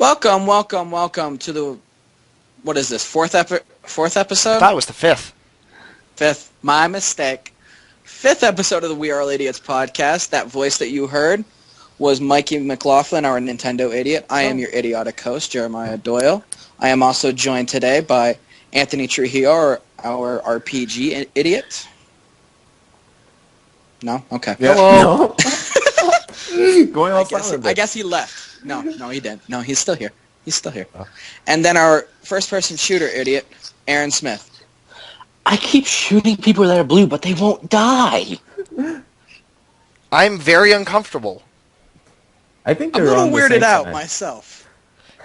Welcome to the, what is this, fourth episode? I thought it was the fifth. Fifth, my mistake. Fifth episode of the We Are All Idiots podcast. That voice that you heard was Mikey McLaughlin, our Nintendo idiot. I am your idiotic host, Jeremiah Doyle. I am also joined today by Anthony Trujillo, our RPG idiot. No? Okay. Yeah. Hello. No. Going all silent. I guess he left. No, he didn't. No, he's still here. Oh. And then our first-person shooter idiot, Aaron Smith. I keep shooting people that are blue, but they won't die. I'm very uncomfortable. I think I'm they're a little on the weirded same out side. myself.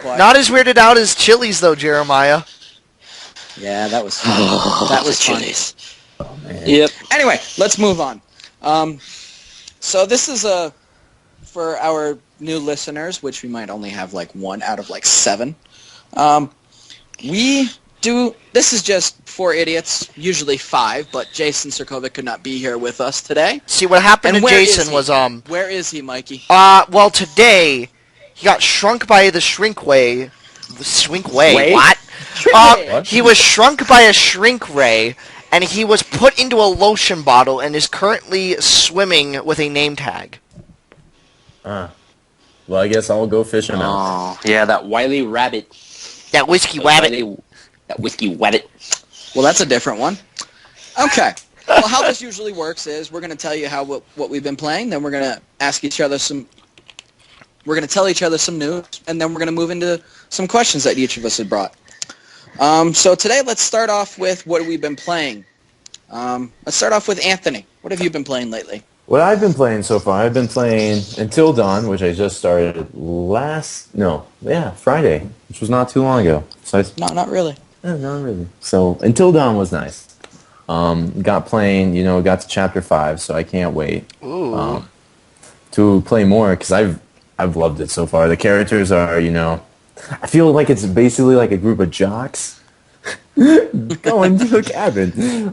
But Not as weirded out as Chili's, though, Jeremiah. yeah, that was fun. That was fun. Chili's. Oh, man. Yep. Anyway, let's move on. So this is for our new listeners, which we might only have like 1 out of like 7. This is just 4 idiots, usually 5, but Jason Sirkovic could not be here with us today. See, what happened And to where is Jason he? was, Where is he, Mikey? well, today, he got shrunk by the Shrinkway. The Shrinkway? Way? What? What? He was shrunk by a shrink ray, and he was put into a lotion bottle and is currently swimming with a name tag. Well, I guess I'll go fish him out. Oh, yeah, that wily rabbit. That whiskey wabbit. That whiskey wabbit. Well, that's a different one. Okay. Well, how this usually works is we're going to tell you what we've been playing, then we're going to ask each other we're going to tell each other some news, and then we're going to move into some questions that each of us had brought. So today, let's start off with what we've been playing. Let's start off with Anthony. What have you been playing lately? What I've been playing so far, I've been playing Until Dawn, which I just started Friday, which was not too long ago. So No, not really. not really. So Until Dawn was nice. Got playing, got to chapter 5, so I can't wait to play more because I've loved it so far. The characters are, I feel like it's basically like a group of jocks going to a cabin.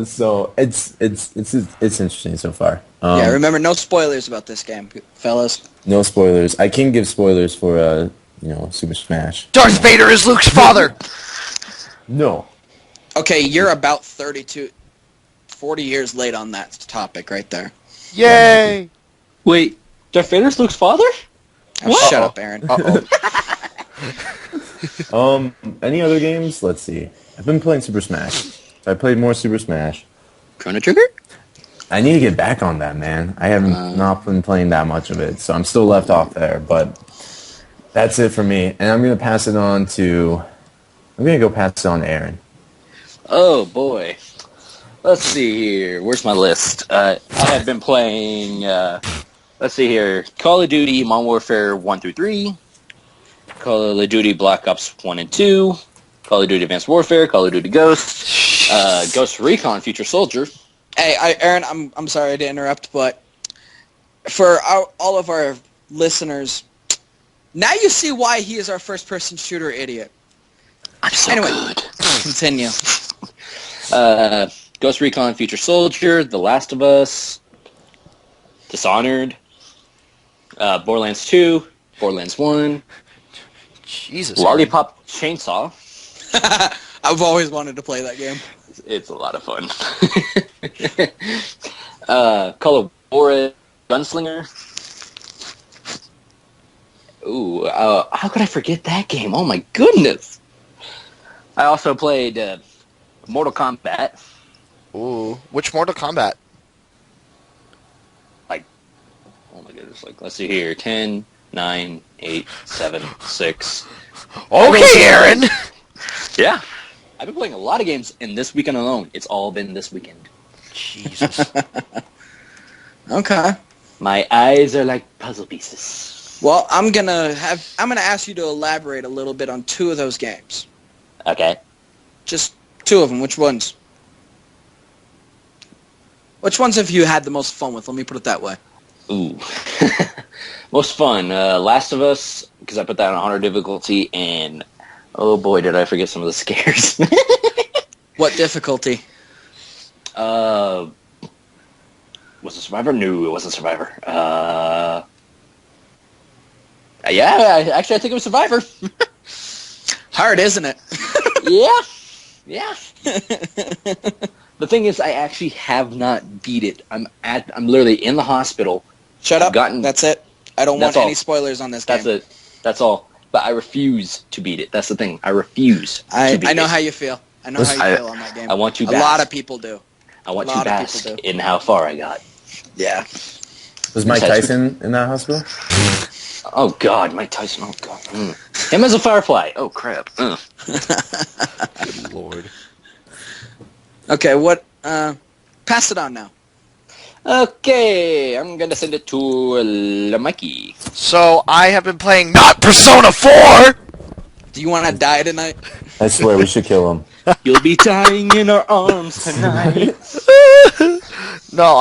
So it's interesting so far. Yeah, remember, no spoilers about this game, fellas. No spoilers. I can give spoilers for Super Smash. Darth Vader is Luke's father! No. Okay, you're about 40 years late on that topic right there. Yay! Wait, Darth Vader's Luke's father? Oh, shut up, Aaron. Any other games? Let's see. I've been playing Super Smash. I played more Super Smash. Chrono Trigger? I need to get back on that, man. I haven't not been playing that much of it, so I'm still left off there. But that's it for me, and I'm gonna pass it on to. I'm gonna go pass it on to Aaron. Oh, boy. Let's see here. Where's my list? I have been playing, let's see here, Call of Duty Modern Warfare 1 through 3, Call of Duty Black Ops 1 and 2, Call of Duty Advanced Warfare, Call of Duty Ghost, Ghost Recon Future Soldier. Hey, Aaron, I'm sorry to interrupt, but for all of our listeners, now you see why he is our first-person shooter idiot. I'm so good. Continue. Ghost Recon Future Soldier, The Last of Us, Dishonored, Borderlands 2, Borderlands 1, Jesus. Lollipop Chainsaw. I've always wanted to play that game. It's a lot of fun. Call of War Gunslinger. Ooh, how could I forget that game? Oh my goodness! I also played Mortal Kombat. Ooh. Which Mortal Kombat? Oh my goodness, let's see here. 10, 9, 8, 7, 6. Okay, Aaron! Yeah. I've been playing a lot of games in this weekend alone. It's all been this weekend. Jesus. Okay. My eyes are like puzzle pieces. Well, I'm gonna ask you to elaborate a little bit on 2 of those games. Okay. Just 2 of them. Which ones? Which ones have you had the most fun with? Let me put it that way. Ooh. Most fun. Last of Us, because I put that on harder difficulty, and oh boy, did I forget some of the scares. What difficulty? Was it Survivor? No, it wasn't Survivor. Yeah, actually, I think it was Survivor. Hard, isn't it? Yeah. The thing is, I actually have not beat it. I'm literally in the hospital. Shut up. Gotten- That's it. I don't want That's all. any spoilers on this game. That's it. That's all. But I refuse to beat it. That's the thing. I refuse to beat I know it. how you feel. I know how you feel on that game. I want to A bask. lot of people do. I want a to lot of bask people do. in how far I got. Yeah. Was Mike Tyson in that hospital? Oh, God. Mike Tyson. Oh, God. Him as a firefly. Oh, crap. Good Lord. Okay, what? Pass it on now. Okay. I'm going to send it to Mikey. So, I have been playing not Persona 4! Do you want to die tonight? I swear we should kill him. You'll be dying in our arms tonight. No,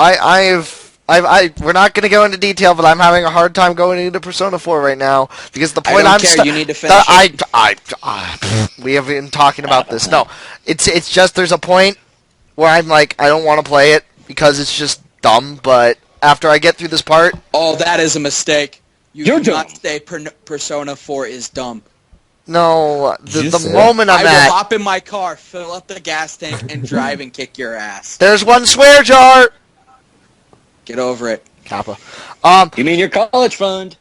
we're not going to go into detail, but I'm having a hard time going into Persona 4 right now because the point I don't care. You need to finish we have been talking about this. No, it's just there's a point where I'm like I don't want to play it because it's just dumb. But after I get through this part, Oh, that is a mistake. You're do not dumb. say Persona 4 is dumb. no, Did you the say moment I I'm will at, hop in my car, fill up the gas tank, and drive and kick your ass. there's one swear jar. Get over it. Kappa. You mean your college fund?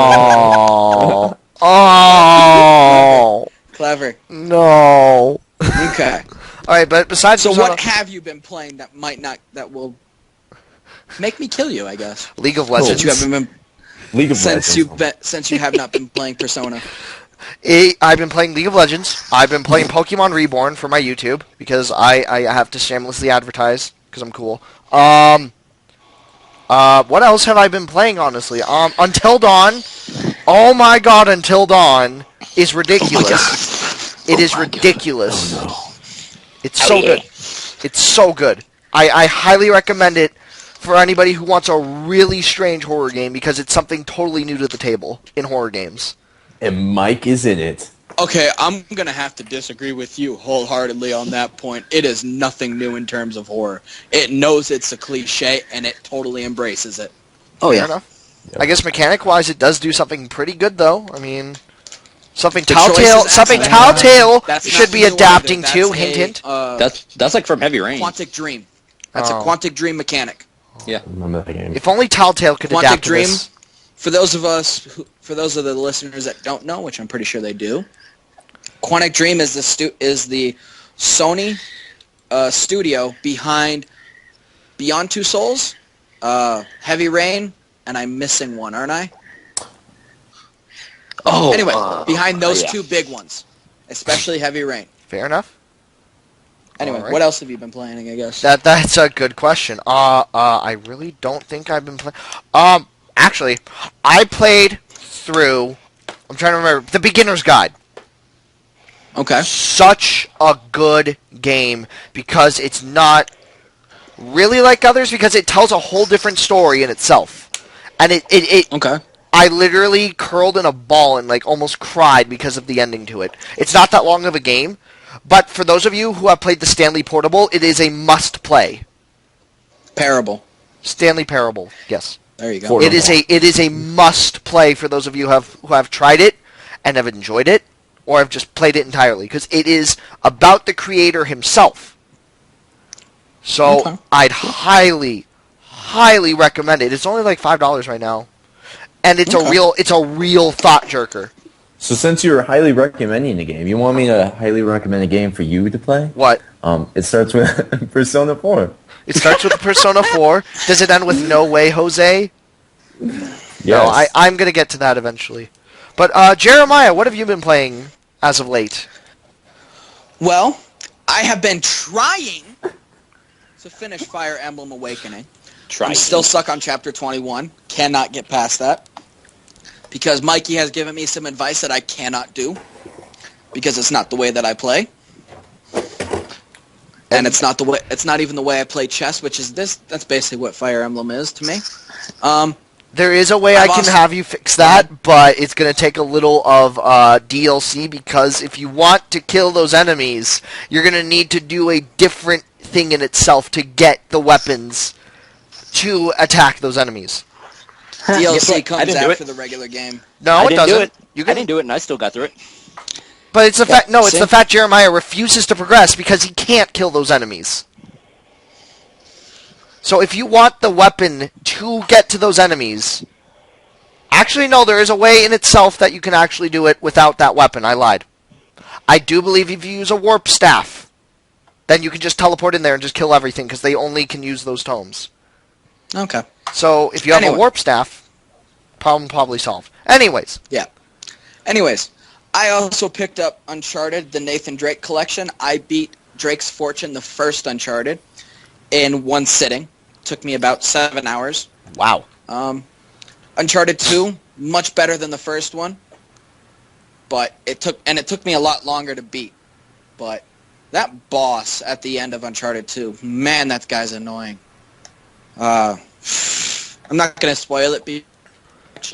Oh. Oh. Clever. No. Okay. All right, but besides So Persona, what have you been playing that will make me kill you, I guess? League of Legends. Since you haven't been League of since Legends. you have not been playing Persona. I've been playing League of Legends. I've been playing Pokemon Reborn for my YouTube because I have to shamelessly advertise because I'm cool. What else have I been playing, honestly? Until Dawn. Oh my god, Until Dawn is ridiculous. It is ridiculous. It's so good. It's so good. I highly recommend it for anybody who wants a really strange horror game because it's something totally new to the table in horror games. And Mike is in it. Okay, I'm going to have to disagree with you wholeheartedly on that point. It is nothing new in terms of horror. It knows it's a cliche, and it totally embraces it. Oh, Fair enough. Yep. I guess mechanic-wise, it does do something pretty good, though. I mean, something The Telltale, choices something aspect- Telltale That's should not be new either. adapting That's to. a, Hint, hint. That's like from Heavy Rain. Quantic Dream. That's a Oh. Quantic Dream mechanic. Yeah. Remember that game? If only Telltale could Quantic adapt to Dream. this. For those of the listeners that don't know, which I'm pretty sure they do, Quantic Dream is the Sony studio behind Beyond Two Souls, Heavy Rain, and I'm missing one, aren't I? Oh. Anyway, behind those yeah. two big ones, especially Heavy Rain. Fair enough. Anyway, Alright. what else have you been playing, I guess? That's a good question. I really don't think I've been playing. Actually, I played through. I'm trying to remember the Beginner's Guide. Okay. Such a good game because it's not really like others because it tells a whole different story in itself, and it Okay. I literally curled in a ball and like almost cried because of the ending to it. It's not that long of a game, but for those of you who have played the Stanley Portable, it is a must play. Parable. Stanley Parable, yes. There you go. For- It is a must play for those of you who have tried it and have enjoyed it or have just played it entirely because it is about the creator himself. So Okay. I'd highly recommend it. It's only like $5 right now. And it's Okay. a real thought jerker. So since you're highly recommending the game, you want me to highly recommend a game for you to play? What? It starts with Persona 4. It starts with Persona 4. Does it end with No Way, Jose? Yes. No, I'm going to get to that eventually. But, Jeremiah, what have you been playing as of late? Well, I have been trying to finish Fire Emblem Awakening. I'm still stuck on Chapter 21. Cannot get past that. Because Mikey has given me some advice that I cannot do. Because it's not the way that I play. And it's not even the way I play chess, which is this. That's basically what Fire Emblem is to me. There is a way I've I can also- have you fix that, but it's going to take a little of DLC because if you want to kill those enemies, you're going to need to do a different thing in itself to get the weapons to attack those enemies. DLC I comes didn't do after it. the regular game. No, I it didn't doesn't. do it. You I can, didn't do it, and I still got through it. but it's the fact. No, it's see? the fact Jeremiah refuses to progress because he can't kill those enemies. So if you want the weapon to get to those enemies, actually no, there is a way in itself that you can actually do it without that weapon. I lied. I do believe if you use a warp staff, then you can just teleport in there and just kill everything because they only can use those tomes. Okay. So if you have Anyway. a warp staff, problem probably solved. Anyways, Yeah. Anyways, I also picked up Uncharted, the Nathan Drake collection. I beat Drake's Fortune, the first Uncharted, in one sitting. Took me about 7 hours. wow. Uncharted 2, much better than the first one, but it took me a lot longer to beat. But that boss at the end of Uncharted 2, man, that guy's annoying. I'm not gonna spoil it.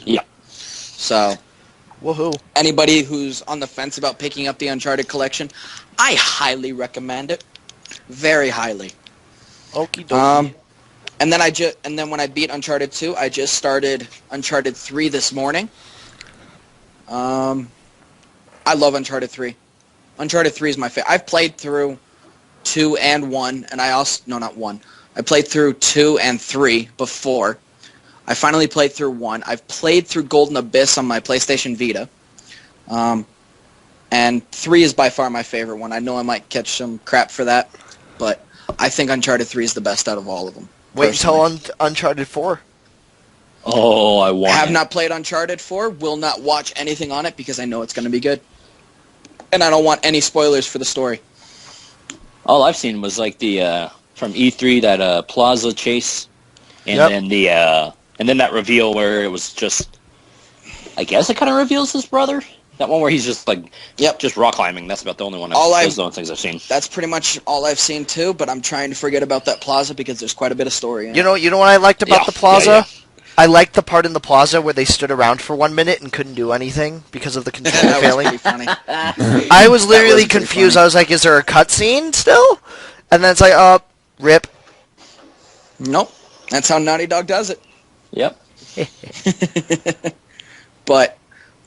Yeah. So Woohoo. anybody who's on the fence about picking up the Uncharted collection, I highly recommend it, very highly. Okie dokie. And then when I beat Uncharted 2, I just started Uncharted 3 this morning. I love Uncharted 3. Uncharted 3 is my favorite. I've played through 2 and 1, and I played through 2 and 3 before. I finally played through 1. I've played through Golden Abyss on my PlayStation Vita. And 3 is by far my favorite one. I know I might catch some crap for that, but I think Uncharted 3 is the best out of all of them. Wait personally. until Uncharted 4. Oh, I want Have it. not played Uncharted 4, will not watch anything on it because I know it's going to be good. And I don't want any spoilers for the story. All I've seen was like the from E3 that Plaza chase, and Yep. then and then that reveal where it was just, I guess it kind of reveals his brother. That one where he's just like, Yep. just rock climbing. That's about the only one. Those are the only things I've seen. That's pretty much all I've seen too, but I'm trying to forget about that plaza because there's quite a bit of story in You it. know what I liked about Yeah, the plaza? yeah, I liked the part in the plaza where they stood around for 1 minute and couldn't do anything because of the controller That was failing. pretty funny. I was literally pretty confused. funny. I was like, is there a cutscene still? And then it's like, rip. Nope. That's how Naughty Dog does it. Yep. But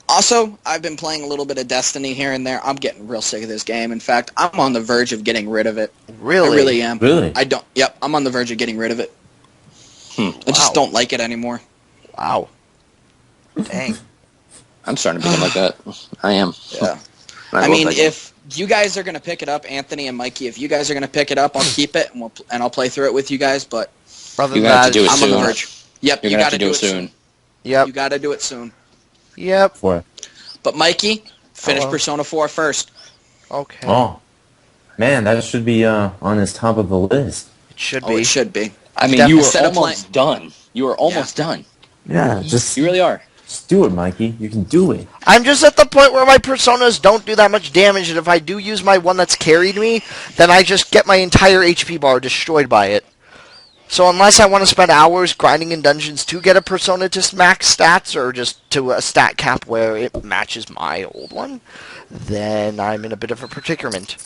also, I've been playing a little bit of Destiny here and there. I'm getting real sick of this game. In fact, I'm on the verge of getting rid of it. Really? I really am. Really? Yep, I'm on the verge of getting rid of it. I just Wow. don't like it anymore. Wow. Dang. I'm starting to become like that. I am. Yeah. I I mean, will think. if you guys are going to pick it up, Anthony and Mikey, if you guys are going to pick it up, I'll keep it, and I'll play through it with you guys, but Other You're than gonna have that, to do it I'm on the soon. verge. Yep, You're you gonna got have to to do it soon. Yep. You got to do it soon. Yep. For But Mikey, finish Hello. Persona 4 first. Okay. oh, man, that should be on his top of the list. It should Oh, be. it should be. I mean, Definitely. you were Instead of almost done. You were almost done. Yeah, just You really are. do it, Mikey. You can do it. I'm just at the point where my personas don't do that much damage, and if I do use my one that's carried me, then I just get my entire HP bar destroyed by it. So unless I want to spend hours grinding in dungeons to get a persona to max stats, or just to a stat cap where it matches my old one, then I'm in a bit of a predicament.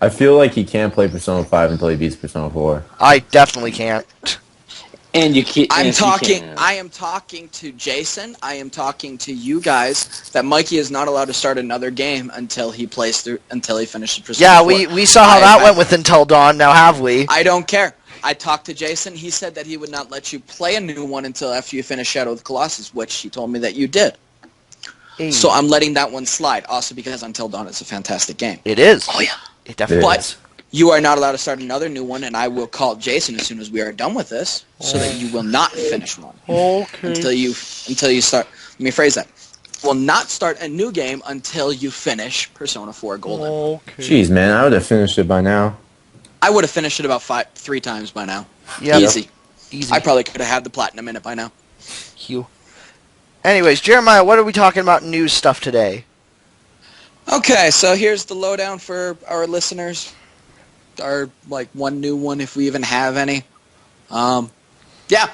I feel like he can't play Persona 5 until he beats Persona 4. I definitely can't. And you can't. I am talking to Jason. I am talking to you guys that Mikey is not allowed to start another game until he finishes Persona Yeah, 4. we saw how that went with Until Dawn, now have we? I don't care. I talked to Jason. He said that he would not let you play a new one until after you finish Shadow of the Colossus, which he told me that you did. Hey. So I'm letting that one slide, also because Until Dawn is a fantastic game. It is. Oh, yeah. It definitely It is. But you are not allowed to start another new one, and I will call Jason as soon as we are done with this, so that you will not finish one Okay. until you start. Let me phrase that. Will not start a new game until you finish Persona 4 Golden. Okay. Jeez, man, I would have finished it by now. I would have finished it about 3 times by now. Yep. Easy. Easy. I probably could have had the platinum in it by now. Hugh. Anyways, Jeremiah, what are we talking about news stuff today? Okay, so here's the lowdown for our listeners. Our, one new one, if we even have any. Yeah,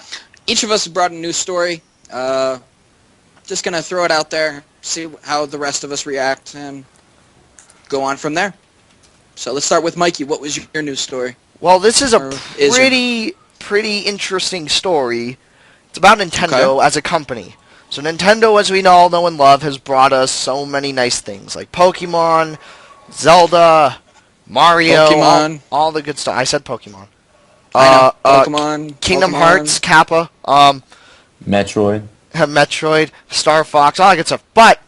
each of us has brought a news story. Just going to throw it out there, see how the rest of us react, and go on from there. So let's start with Mikey. What was your news story? Well, this is Or a is pretty interesting story. It's about Nintendo as a company. So Nintendo, as we all know and love, has brought us so many nice things like Pokemon, Zelda, Mario, Pokemon. all the good stuff. I said Pokemon. I know. Pokemon. Kingdom Pokemon. Hearts, Kappa, Metroid. Metroid, Star Fox, all that good stuff. But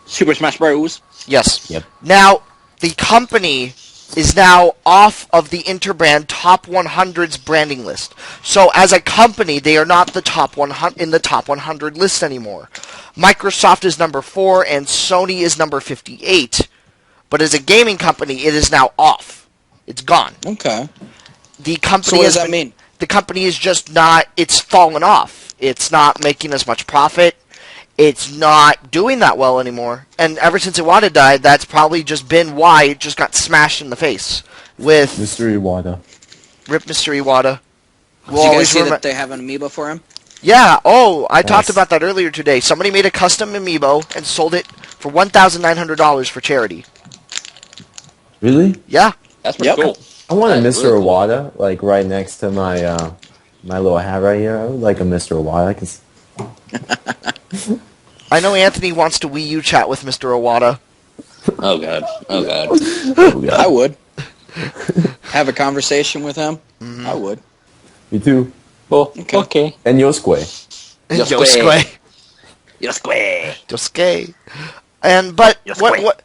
Super Smash Bros. yes, Yep. now the company is now off of the Interbrand Top 100's branding list. So as a company, they are not the top 100 in the top 100 list anymore. Microsoft is number 4 and Sony is number 58. But as a gaming company, it is now off. It's gone. Okay. The company So what does that mean? The company is just not. It's fallen off. It's not making as much profit. It's not doing that well anymore. And ever since Iwata died, that's probably just been why it just got smashed in the face with Mystery Iwata. Rip Mr. Iwata. Did you guys see that they have an amiibo for him? Yeah. Oh, I talked Nice. about that earlier today. Somebody made a custom amiibo and sold it for $1,900 for charity. Really? Yeah. That's pretty Yep. cool. I want a That's Mr. really cool. Iwata, like right next to my my little hat right here. I would like a Mr. Iwata. 'Cause I know Anthony wants to Wii U chat with Mr. Iwata. Oh god. Oh god. oh, God. I would. Have a conversation with him. I would. Me too. Well, Okay. okay. And Yosuke. Yosuke. Yosuke. And but Yosuke. what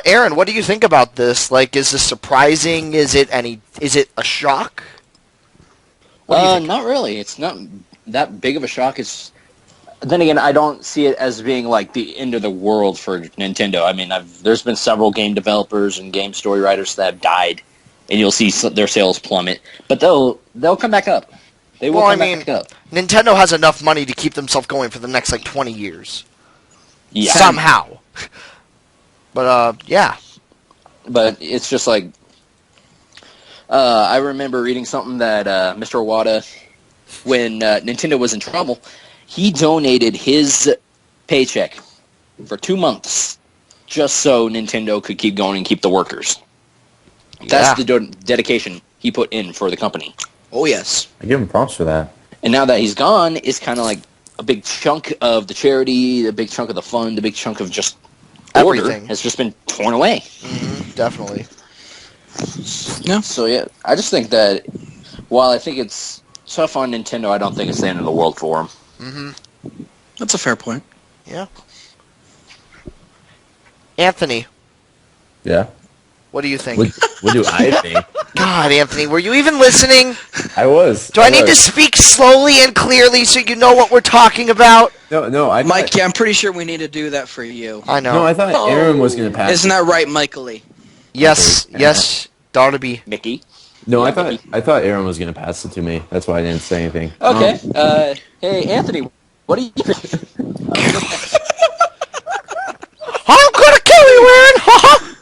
Aaron, what do you think about this? Like, is this surprising? Is it a shock? What do you think? Not really. It's not that big of a shock. It's then again, I don't see it as being like the end of the world for Nintendo. I mean, there's been several game developers and game story writers that have died, and you'll see their sales plummet. But they'll come back up. They will Well, come I mean, back up. Nintendo has enough money to keep themselves going for the next 20 years Yeah. somehow. But yeah. But it's just like I remember reading something that Mr. Iwata, when Nintendo was in trouble, he donated his paycheck for 2 months just so Nintendo could keep going and keep the workers. That's the dedication he put in for the company. Oh, yes. I give him props for that. And now that he's gone, it's kind of like a big chunk of the charity, a big chunk of the fund, a big chunk of just Everything. order has just been torn away. Definitely. Yeah. So yeah, I just think that while I think it's tough on Nintendo, I don't think it's the end of the world for them. That's a fair point. Yeah. Anthony, Yeah. what do you think? What do I think? God, Anthony, were you even listening? I was. Do I need to was. speak slowly and clearly so you know what we're talking about? No, I thought, Mikey, I'm pretty sure we need to do that for you. I know. No, I thought Aaron was gonna pass. Isn't that right, Michael-y? Yes, yes, Darby. Mickey. No, Yeah, I thought Aaron was gonna pass it to me. That's why I didn't say anything. Okay. Hey, Anthony, what do you think? I'm gonna kill you, Aaron!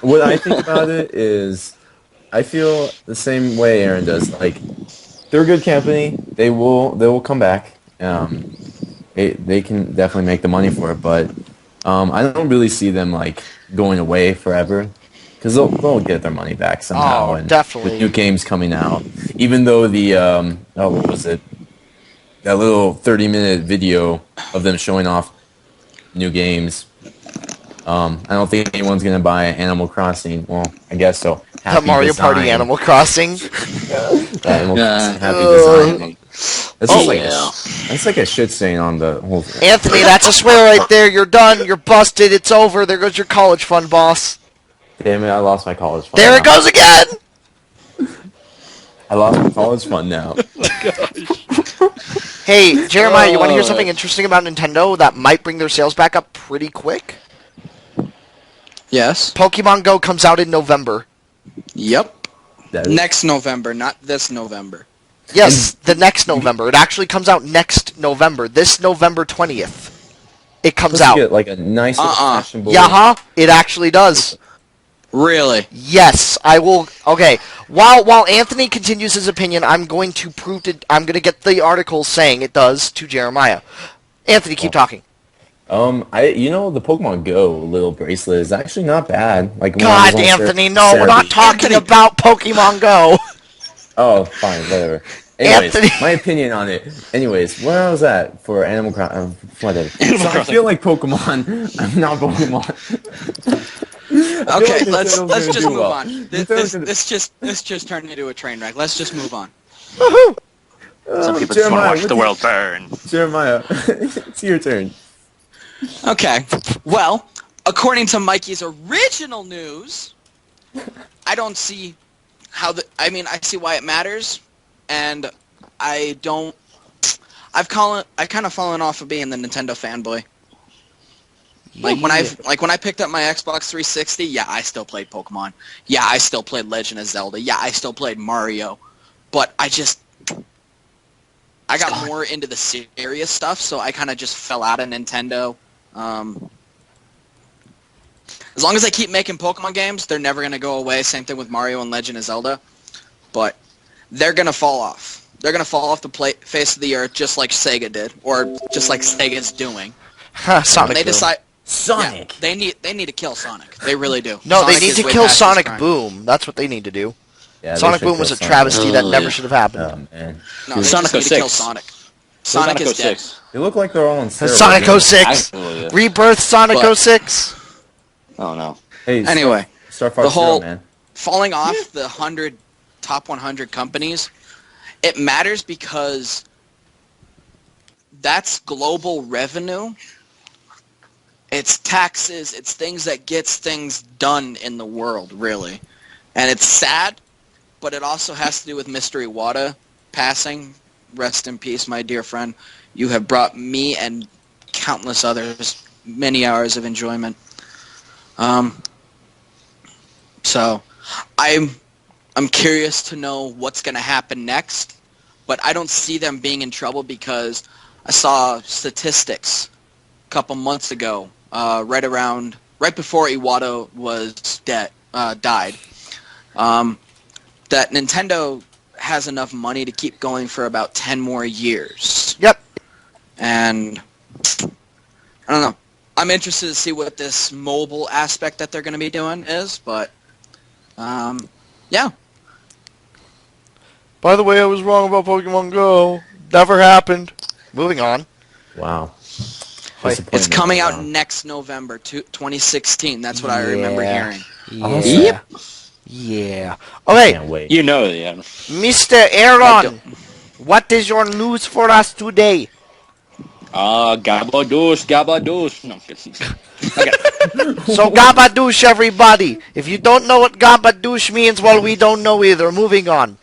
What I think about it is, I feel the same way Aaron does. Like, they're a good company. They will come back. They can definitely make the money for it, but I don't really see them like going away forever, because they'll get their money back somehow. Oh, and definitely. with new games coming out, even though the what was it? That little 30-minute video of them showing off new games. I don't think anyone's gonna buy Animal Crossing. Well, I guess so. The Happy Mario Design. Party Animal Crossing. Animal Crossing Happy Ugh. Design. That's just like yeah. that's like a shit stain on the whole thing. Anthony, that's a swear right there. You're done. You're busted. It's over. There goes your college fund, boss. Damn it! I lost my college fund. There it now. goes again. I lost my college fund now. Hey, Jeremiah, you want to hear something interesting about Nintendo that might bring their sales back up pretty quick? Yes. Pokemon Go comes out in November. Yep. That is- Next November, not this November. Yes, the next November. It actually comes out next November. This November 20th. It comes Supposed to out. get like a nice little fashionable. Yeah, huh? It actually does. Really? Yes, I will. Okay, while Anthony continues his opinion, I'm going to prove it. I'm going to get the article saying it does to Jeremiah. Anthony, keep talking. The Pokemon Go little bracelet is actually not bad. Like when I God, was on Anthony, no, we're not talking Anthony. about Pokemon Go. Oh, fine, whatever. Anyways, Anthony. my opinion on it. Anyways, where I was at for Animal Crossing, whatever. So I Crossing. feel like Pokemon. I'm not Pokemon. Okay, like let's Nintendo's just gonna do move well. on. This just turned into a train wreck. Let's just move on. Woohoo! Some people just want to watch what the world burn. Jeremiah, it's your turn. Okay. Well, according to Mikey's original news, I don't see how I see why it matters, and I don't. I kind of fallen off of being the Nintendo fanboy. Like when I picked up my Xbox 360, yeah, I still played Pokemon. Yeah, I still played Legend of Zelda. Yeah, I still played Mario. But I got more into the serious stuff, so I kind of just fell out of Nintendo. As long as they keep making Pokemon games, they're never going to go away. Same thing with Mario and Legend of Zelda. But they're going to fall off. They're going to fall off the face of the earth just like Sega did, or just like Sega's doing. Sonic. When they decide, Sonic. yeah, they need to kill Sonic. They really do. No, Sonic they need is to way kill past his Sonic prime. Boom. That's what they need to do. Yeah, they Sonic should Boom kill was a Sonic. travesty that Oh, never yeah. should have happened. Oh man. No, they Sonic just need to kill 06. Sonic. Sonic is dead. 06. They look like they're all on steroids. Sonic don't 06. Actually, yeah. Rebirth Sonic But- 06. Oh no. they? Hey, Anyway, Star Fox the whole- Zero, man. falling off the top 100 companies, it matters because that's global revenue. It's taxes. It's things that gets things done in the world, really. And it's sad, but it also has to do with Mystery Wada passing. Rest in peace, my dear friend. You have brought me and countless others many hours of enjoyment. So I'm curious to know what's going to happen next, but I don't see them being in trouble because I saw statistics a couple months ago, right before Iwata was died, that Nintendo has enough money to keep going for about 10 more years. Yep. And I don't know. I'm interested to see what this mobile aspect that they're going to be doing is, but yeah. By the way, I was wrong about Pokemon Go. Never happened. Moving on. Wow. Wait, It's coming out Wow. next November, 2016. That's what I remember Yeah. hearing. Yeah. Yep. Yeah. Okay, Can't wait. You know, yeah. Mr. Aaron, what is your news for us today? Gabadoosh, gabadoosh. No, I'm kidding. Okay. So Gabadoosh, everybody. If you don't know what Gabadoosh means, well, we don't know either. Moving on.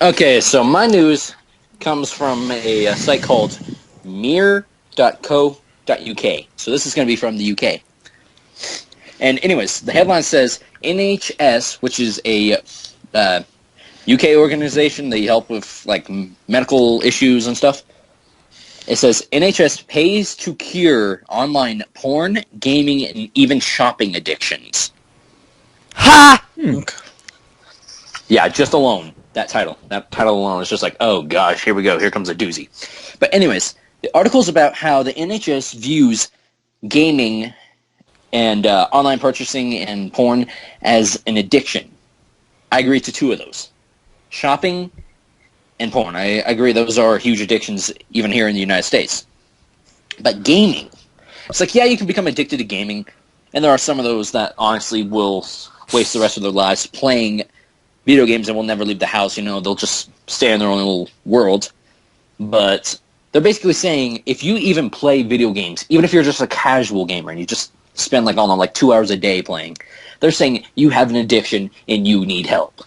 Okay, so my news comes from a site called mirror.co.uk. So this is going to be from the UK. And anyways, the headline says NHS, which is a UK organization. They help with like medical issues and stuff. It says NHS pays to cure online porn, gaming, and even shopping addictions. Ha! Yeah, just alone. That title alone is just like, oh gosh, here we go. Here comes a doozy. But anyways, the article's about how the NHS views gaming and online purchasing and porn as an addiction. I agree to two of those. Shopping and porn. I agree those are huge addictions even here in the United States. But gaming. It's like, yeah, you can become addicted to gaming, and there are some of those that honestly will waste the rest of their lives playing video games and will never leave the house. You know, they'll just stay in their own little world. But they're basically saying if you even play video games, even if you're just a casual gamer and you just spend like, I don't know, like 2 hours a day playing, they're saying you have an addiction and you need help.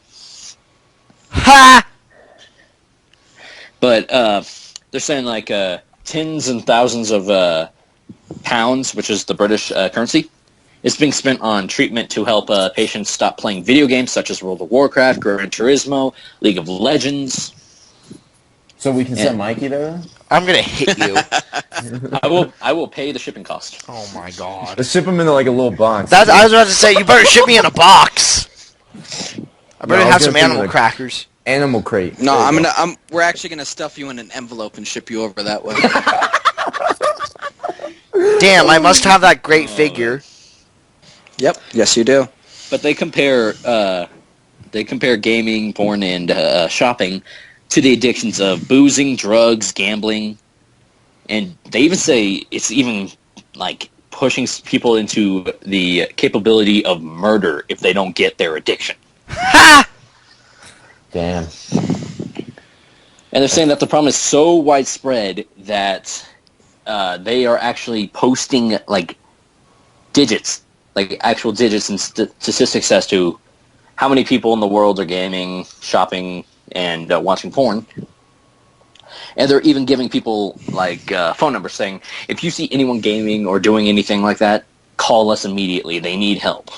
Ha! But they're saying like tens and thousands of pounds, which is the British currency, is being spent on treatment to help patients stop playing video games such as World of Warcraft, Gran Turismo, League of Legends. So we can Yeah. send Mikey there? I'm gonna hit you. I will pay the shipping cost. Oh my god. Let's ship him into like a little box. I was about to say, you better ship me in a box. I better No, I'll have get some them animal like- crackers. Animal crate. No, There you go. we're actually gonna stuff you in an envelope and ship you over that way. Damn, I must have that great figure. Yep. Yes, you do. But they compare They compare gaming, porn, and shopping to the addictions of boozing, drugs, gambling, and they even say it's even like pushing people into the capability of murder if they don't get their addiction. Ha! Damn. And they're saying that the problem is so widespread that they are actually posting like digits, like actual digits and statistics as to how many people in the world are gaming, shopping, and watching porn. And they're even giving people like phone numbers saying, if you see anyone gaming or doing anything like that, call us immediately. They need help.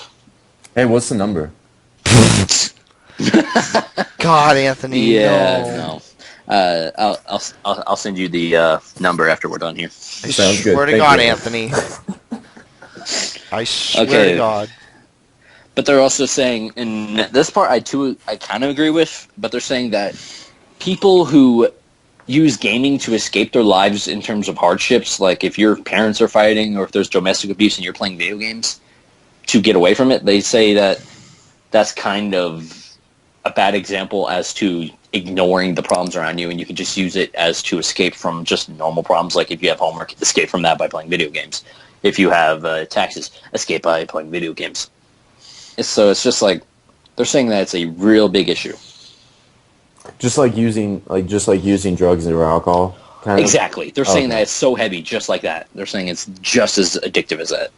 Hey, what's the number? God, Anthony. Yeah, no. I'll send you the number after we're done here. I Sounds good. swear to Thank God, you. Anthony. I swear Okay. to God. But they're also saying, and this part I kind of agree with, but they're saying that people who use gaming to escape their lives in terms of hardships, like if your parents are fighting or if there's domestic abuse and you're playing video games to get away from it, they say that that's kind of a bad example as to ignoring the problems around you, and you can just use it as to escape from just normal problems, like if you have homework, escape from that by playing video games. If you have taxes, escape by playing video games. So it's just like, they're saying that it's a real big issue. Just like using drugs or alcohol. Kind of? Exactly. They're saying Okay. that it's so heavy, just like that. They're saying it's just as addictive as that.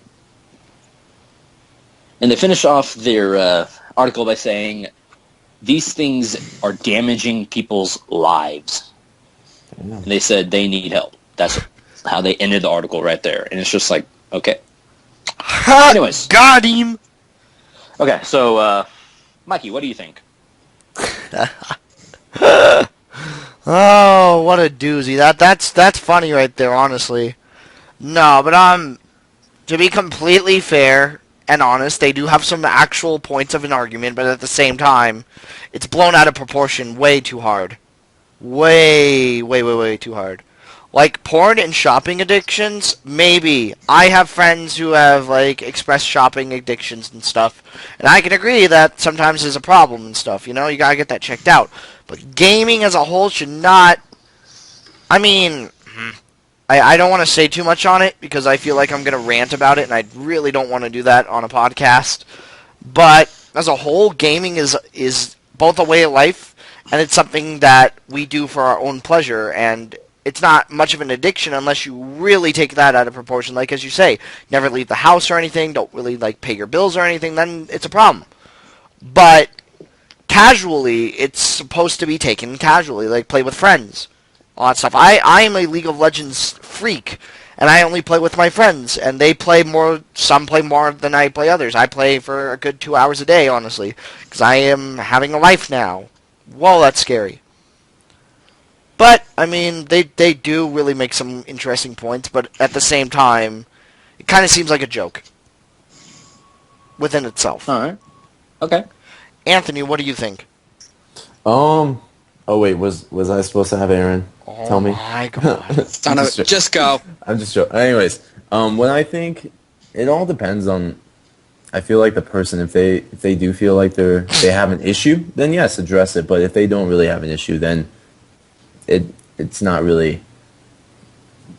And they finish off their article by saying, these things are damaging people's lives. Damn. And they said they need help. That's how they ended the article right there. And it's just like, okay. Ha! Anyways. Got him! Okay, so, Mikey, what do you think? Oh, what a doozy. That's funny right there, honestly. No, but to be completely fair and honest, they do have some actual points of an argument, but at the same time, it's blown out of proportion way too hard. Way too hard. Like, porn and shopping addictions, maybe. I have friends who have, like, expressed shopping addictions and stuff, and I can agree that sometimes is a problem and stuff, you know? You gotta get that checked out. But gaming as a whole should not... I mean... I don't want to say too much on it, because I feel like I'm going to rant about it, and I really don't want to do that on a podcast. But, as a whole, gaming is both a way of life, and it's something that we do for our own pleasure, and it's not much of an addiction unless you really take that out of proportion. Like, as you say, never leave the house or anything, don't really, like, pay your bills or anything, then it's a problem. But casually, it's supposed to be taken casually, like play with friends, all that stuff. I am a League of Legends freak, and I only play with my friends, and they play more, some play more than I play others. I play for a good 2 hours a day, honestly, because I am having a life now. Whoa, that's scary. But, I mean, they do really make some interesting points, but at the same time, it kind of seems like a joke within itself. Alright. Okay. Anthony, what do you think? Oh wait, was I supposed to have Aaron tell me? Oh my God. Son of a- just go. I'm just joking. Anyways, what I think, it all depends on. I feel like the person, if they do feel like they have an issue, then yes, address it. But if they don't really have an issue, then it's not really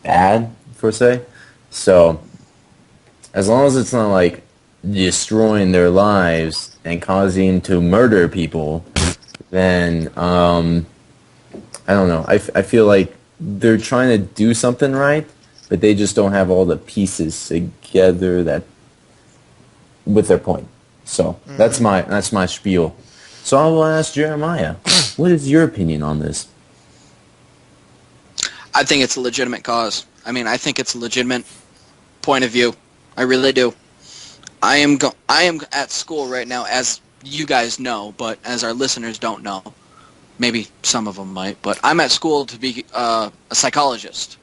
bad per se. So as long as it's not like destroying their lives and causing to murder people, then I don't know. I feel like they're trying to do something right, but they just don't have all the pieces together that with their point. So that's my spiel. So I will ask Jeremiah, what is your opinion on this? I think it's a legitimate cause. I mean, I think it's a legitimate point of view. I really do. I am at school right now, as you guys know, but as our listeners don't know. Maybe some of them might, but I'm at school to be a psychologist.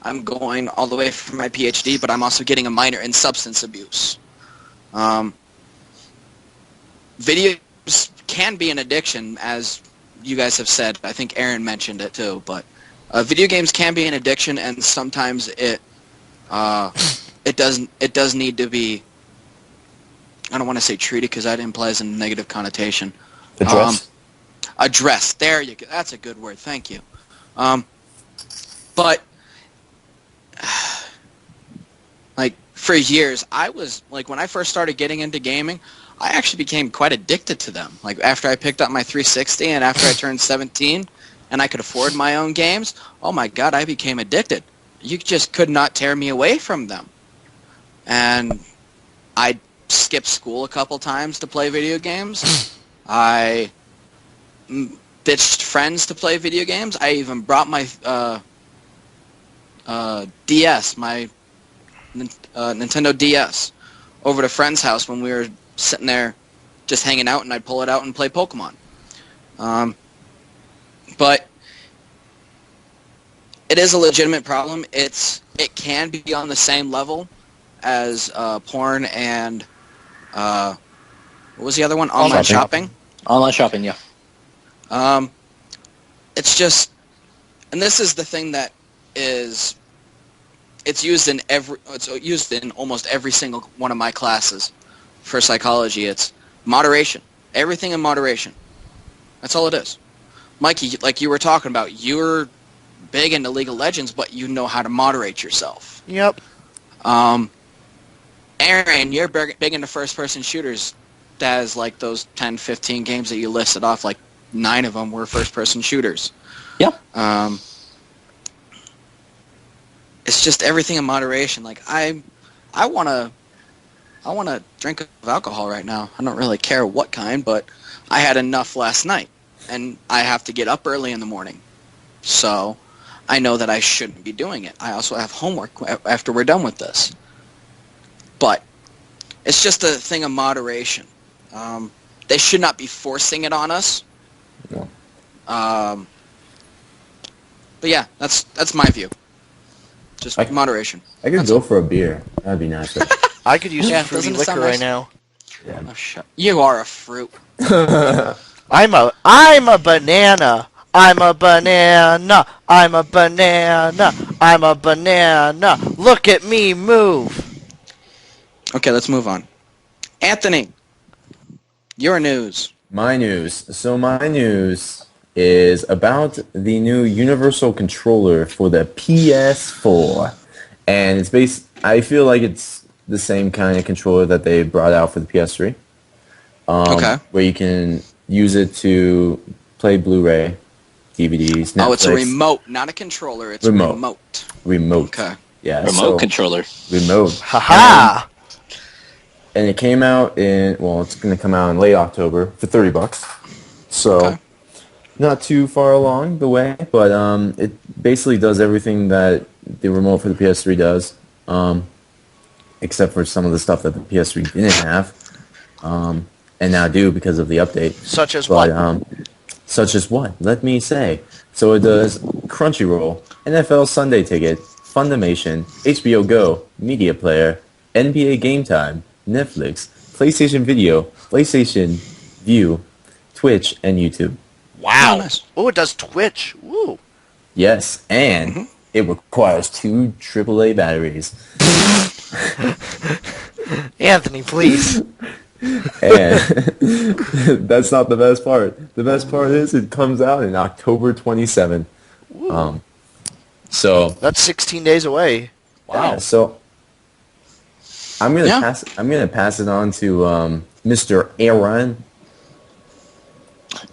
I'm going all the way for my PhD, but I'm also getting a minor in substance abuse. Videos can be an addiction, as you guys have said. I think Aaron mentioned it too, but video games can be an addiction, and sometimes it does need to be. I don't want to say treated because that implies a negative connotation. Address? Address. There you go. That's a good word. Thank you. But like for years, I was like when I first started getting into gaming, I actually became quite addicted to them. Like after I picked up my 360 and after I turned 17 and I could afford my own games, oh my god, I became addicted. You just could not tear me away from them. And I skipped school a couple times to play video games. I ditched friends to play video games. I even brought my DS, my Nintendo DS, over to a friend's house when we were sitting there just hanging out, and I'd pull it out and play Pokemon. But it is a legitimate problem. It can be on the same level as porn and what was the other one? Online shopping. Online shopping, yeah. It's just, and this is the thing that is, it's used in almost every single one of my classes for psychology. It's moderation. Everything in moderation. That's all it is. Mikey, like you were talking about, you're big into League of Legends, but you know how to moderate yourself. Yep. Aaron, you're big into first-person shooters. That is like those 10, 15 games that you listed off, like 9 of them were first-person shooters. Yeah. It's just everything in moderation. Like I want to drink of alcohol right now. I don't really care what kind, but I had enough last night, and I have to get up early in the morning. So I know that I shouldn't be doing it. I also have homework after we're done with this. But it's just a thing of moderation. They should not be forcing it on us. No. But yeah, that's my view. Just moderation. I could go for a beer. That'd be nice. Right? I could use some doesn't fruity it sound liquor nice? right now. Yeah. Oh, you are a fruit. I'm a banana. I'm a banana. I'm a banana. I'm a banana. Look at me move. Okay, let's move on. Anthony, your news. My news. So my news is about the new universal controller for the PS4. And it's I feel like it's the same kind of controller that they brought out for the PS3. Okay. Where you can use it to play Blu-ray, DVDs, Netflix. Oh, it's a remote, not a controller. It's remote. Remote. Okay. Yeah. Remote controller. Remote. Haha. And it came out it's going to come out in late October for $30. So, not too far along the way, but it basically does everything that the remote for the PS3 does, except for some of the stuff that the PS3 didn't have, and now do because of the update. Such as what? Such as what? Let me say. So it does Crunchyroll, NFL Sunday Ticket, Funimation, HBO Go, Media Player, NBA Game Time, Netflix, PlayStation Video, PlayStation View, Twitch, and YouTube. Wow. Oh, nice. Oh, it does Twitch. Woo. Yes, and it requires 2 AAA batteries. Anthony, please. And that's not the best part. The best part is it comes out in October 27th. So That's 16 days away. wow. So I'm gonna pass it on to Mr. Aaron.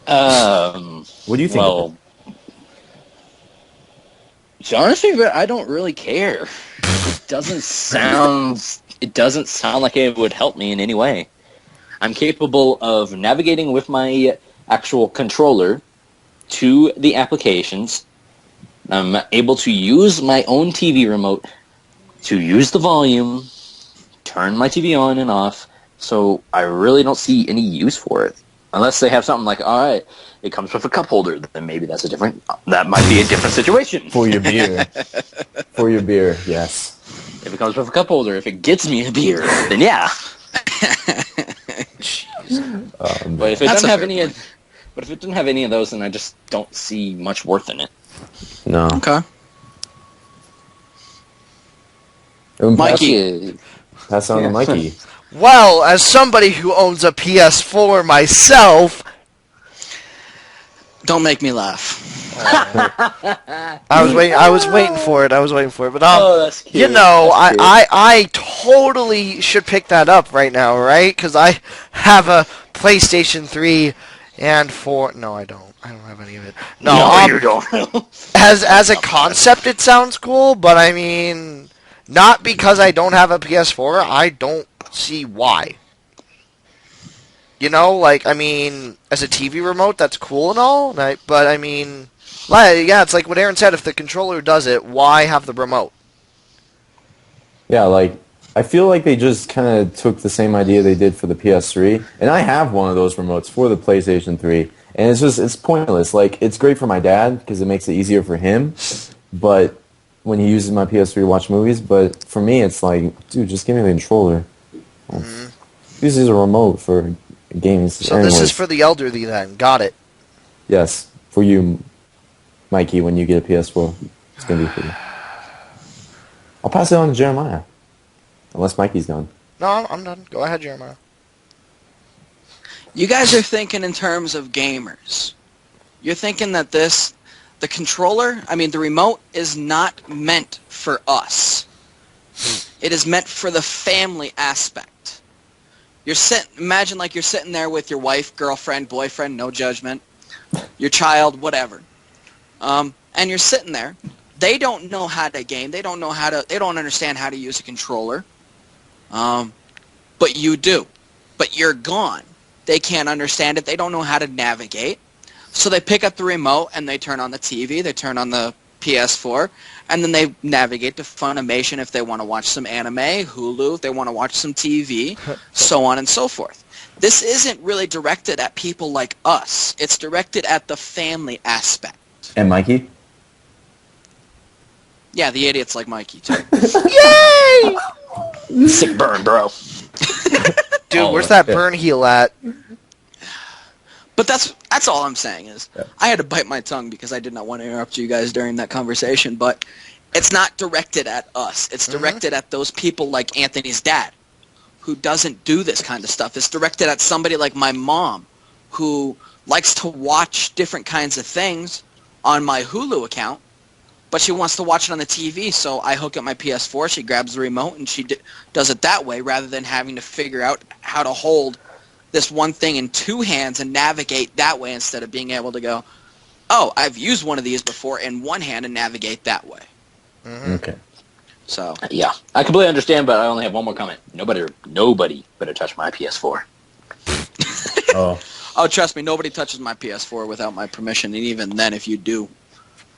What do you think? Well, to be honest with you, I don't really care. It doesn't sound like it would help me in any way. I'm capable of navigating with my actual controller to the applications. I'm able to use my own TV remote to use the volume, turn my TV on and off, so I really don't see any use for it. Unless they have something like, all right, it comes with a cup holder, then maybe that might be a different situation. For your beer. For your beer, yes. If it comes with a cup holder, if it gets me a beer, then yeah. But if it doesn't have any of those, then I just don't see much worth in it. No. Okay. Mikey. Pass on to Mikey. Well, as somebody who owns a PS4 myself, Don't make me laugh. I was waiting for it. But Oh, that's cute. you know, That's cute. I totally should pick that up right now, right? Because I have a PlayStation 3 and 4. No, I don't. I don't have any of it. No, you don't. as a concept, it sounds cool, but I mean, not because I don't have a PS4. I don't see why. You know, like, I mean, as a TV remote, that's cool and all, right? But I mean, yeah, it's like what Aaron said. If the controller does it, why have the remote? Yeah, like, I feel like they just kind of took the same idea they did for the PS3, and I have one of those remotes for the PlayStation 3, and it's pointless. Like, it's great for my dad, because it makes it easier for him, but when he uses my PS3 to watch movies, but for me, it's like, dude, just give me the controller. This is a remote for gaming. So this is for the elderly then. Got it. Yes, for you, Mikey, when you get a PS4. It's going to be for you. I'll pass it on to Jeremiah. Unless Mikey's done. No, I'm done. Go ahead, Jeremiah. You guys are thinking in terms of gamers. You're thinking that the controller, the remote is not meant for us. It is meant for the family aspect. Imagine like you're sitting there with your wife, girlfriend, boyfriend, no judgment, your child, whatever. And you're sitting there. They don't know how to game. They don't understand how to use a controller. But you do. But you're gone. They can't understand it. They don't know how to navigate. So they pick up the remote and they turn on the TV. They turn on the PS4. And then they navigate to Funimation if they want to watch some anime, Hulu if they want to watch some TV, so on and so forth. This isn't really directed at people like us. It's directed at the family aspect. And Mikey? Yeah, the idiots like Mikey, too. Yay! Sick burn, bro. Dude, where's that burn heal at? But that's all I'm saying is, I had to bite my tongue because I did not want to interrupt you guys during that conversation, but it's not directed at us. It's directed at those people like Anthony's dad, who doesn't do this kind of stuff. It's directed at somebody like my mom, who likes to watch different kinds of things on my Hulu account, but she wants to watch it on the TV, so I hook up my PS4, she grabs the remote, and she does it that way, rather than having to figure out how to hold this one thing in two hands and navigate that way instead of being able to go, oh, I've used one of these before in one hand and navigate that way. Okay. So Yeah, I completely understand, but I only have one more comment. Nobody better touch my PS4. Oh, trust me, nobody touches my PS4 without my permission, and even then, if you do,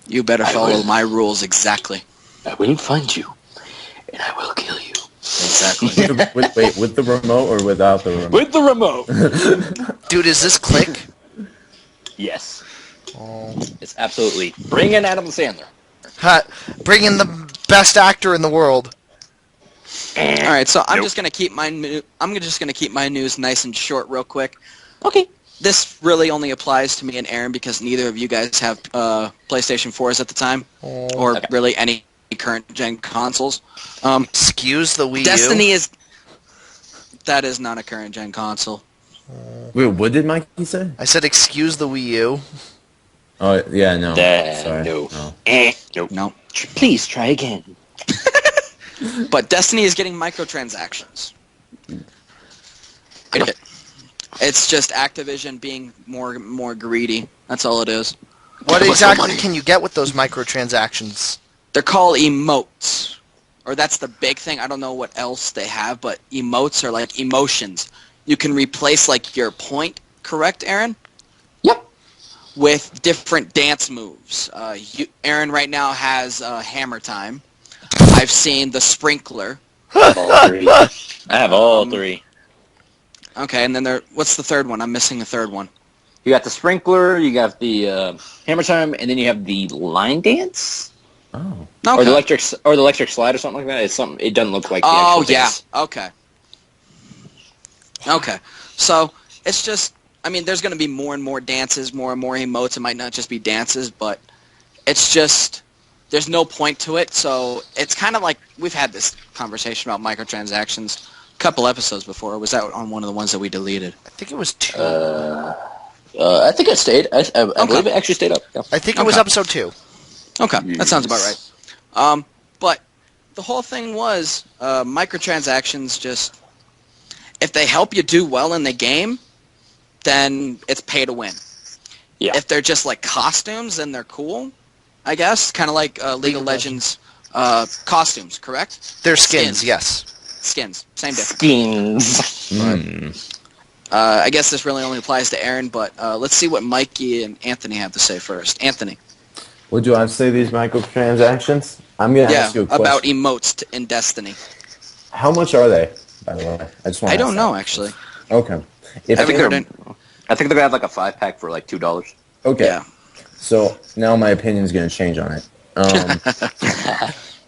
you better follow my rules exactly. I will find you, and I will kill you. Exactly. with the remote or without the remote? With the remote. Dude, is this Click? Yes. Oh. It's absolutely. Bring in Adam Sandler. Bring in the best actor in the world. All right, so I'm just gonna keep my news nice and short, real quick. Okay. This really only applies to me and Aaron because neither of you guys have PlayStation 4s at the time, or really any current gen consoles. Excuse the Wii U. Destiny that is not a current gen console. Wait, what did Mikey say? I said excuse the Wii U. Oh, yeah, no. Sorry. No. No. Please try again. But Destiny is getting microtransactions. It's just Activision being more greedy. That's all it is. What exactly can you get with those microtransactions? They're called emotes. Or that's the big thing. I don't know what else they have, but emotes are like emotions. You can replace like your point, correct, Aaron? Yep. With different dance moves. Aaron right now has Hammer Time. I've seen the Sprinkler. I have all three. Okay, and then what's the third one? I'm missing the third one. You got the Sprinkler, you got the Hammer Time, and then you have the Line Dance? Oh. Okay. Or the electric slide or something like that. It's something. It doesn't look like the actual dance. Okay. Okay. So it's just, there's going to be more and more dances, more and more emotes. It might not just be dances, but it's just, there's no point to it. So it's kind of like, we've had this conversation about microtransactions a couple episodes before. Or was that on one of the ones that we deleted? I think it was 2. Yeah, I think it stayed. I believe it actually stayed up. Yeah. I think it was episode 2. Okay, that sounds about right. But the whole thing was microtransactions just, if they help you do well in the game, then it's pay to win. Yeah. If they're just like costumes, then they're cool, I guess. Kind of like League of Legends costumes, correct? They're skins, yes. Skins, same difference. Skins. I guess this really only applies to Aaron, but let's see what Mikey and Anthony have to say first. Anthony. What do I have to say these microtransactions? I'm going to ask you a question. About emotes in Destiny. How much are they, by the way? I don't know, actually. Okay. I think they're going to have like a 5-pack for like $2. Okay. Yeah. So now my opinion is going to change on it.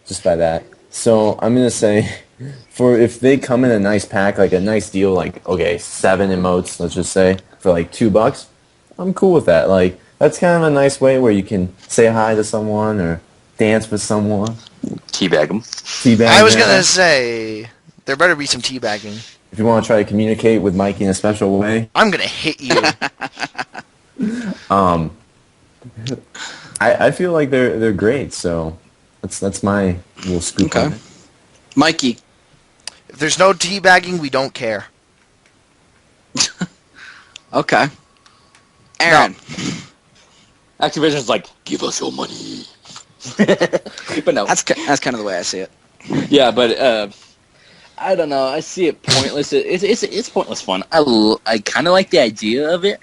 Just by that. So I'm going to say, if they come in a nice pack, like a nice deal, like, okay, 7 emotes, let's just say, for like $2, I'm cool with that. Like, that's kind of a nice way where you can say hi to someone or dance with someone. Teabag them. Teabag. I was going to say, there better be some teabagging. If you want to try to communicate with Mikey in a special way. I'm going to hit you. I feel like they're great, so that's my little scoop on it. Mikey. If there's no teabagging, we don't care. Okay. Aaron. No. Activision's like, give us your money. But no. That's kind of the way I see it. Yeah, but I don't know. I see it pointless. It's pointless fun. I kind of like the idea of it,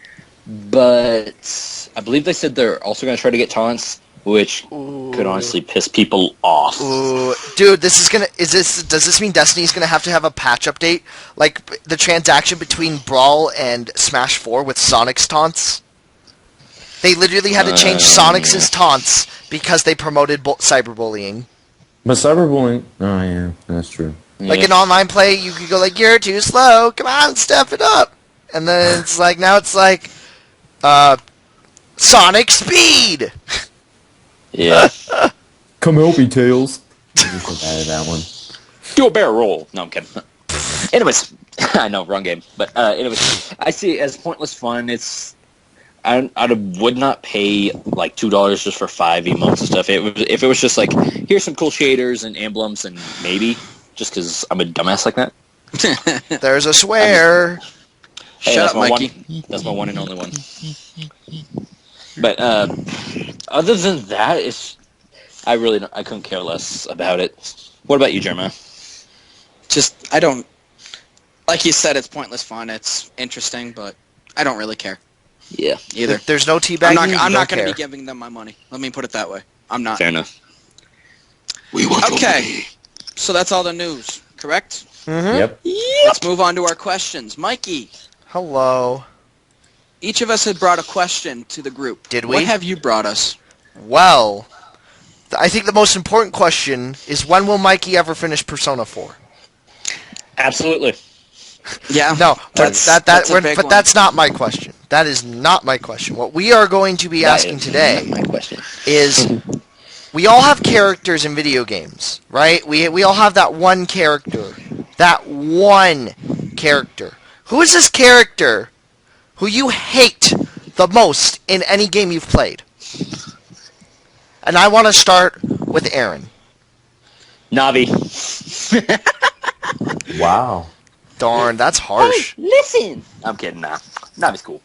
but I believe they said they're also going to try to get taunts, which could honestly piss people off. Ooh. Dude, does this mean Destiny's going to have a patch update? Like the transaction between Brawl and Smash 4 with Sonic's taunts? They literally had to change Sonic's taunts because they promoted cyberbullying. But cyberbullying... Oh, yeah, that's true. Like in online play, you could go like, you're too slow, come on, step it up. And then it's like, now it's like, Sonic Speed! Yeah. Come help me, Tails. I just added that one. Do a barrel roll. No, I'm kidding. Anyways, I know, wrong game. But anyways, I see it as pointless fun. I would not pay like $2 just for 5 emotes and stuff. If it was just like, here's some cool shaders and emblems and maybe, just because I'm a dumbass like that. There's a swear. Hey, Shut up, Mikey. That's my one and only one. But other than that, I couldn't care less about it. What about you, Jeremiah? Just, I don't... Like you said, it's pointless fun. It's interesting, but I don't really care. Yeah. Either. If there's no teabagging, I'm not going to care. be giving them my money. Let me put it that way. I'm not. Fair enough. We want your money. So that's all the news, correct? Mm-hmm. Yep. Let's move on to our questions. Mikey, Hello. each of us had brought a question to the group. Did we? What have you brought us? Well, I think the most important question is, when will Mikey ever finish Persona 4? Absolutely. Yeah. No, that's a big one. that's not my question. That is not my question. What we are going to be asking today My question is, we all have characters in video games, right? We all have that one character. That one character. Who is this character who you hate the most in any game you've played? And I want to start with Aaron. Navi. Wow. Darn, that's harsh. Hey, listen. I'm kidding. Nah. Navi's cool.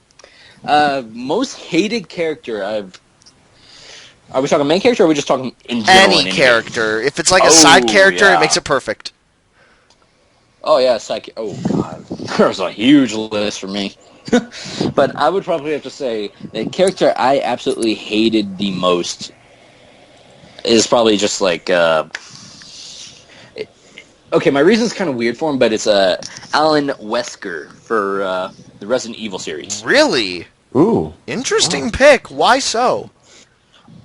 Most hated character I've... Are we talking main character, or are we just talking in general? Any character. If it's like a side character, yeah. it makes it perfect. Oh, yeah, oh, God. There's a huge list for me. But I would probably have to say the character I absolutely hated the most is probably just like... Okay, my reason's kind of weird for him, but it's Alan Wesker for the Resident Evil series. Really? Ooh. Interesting pick. Why so?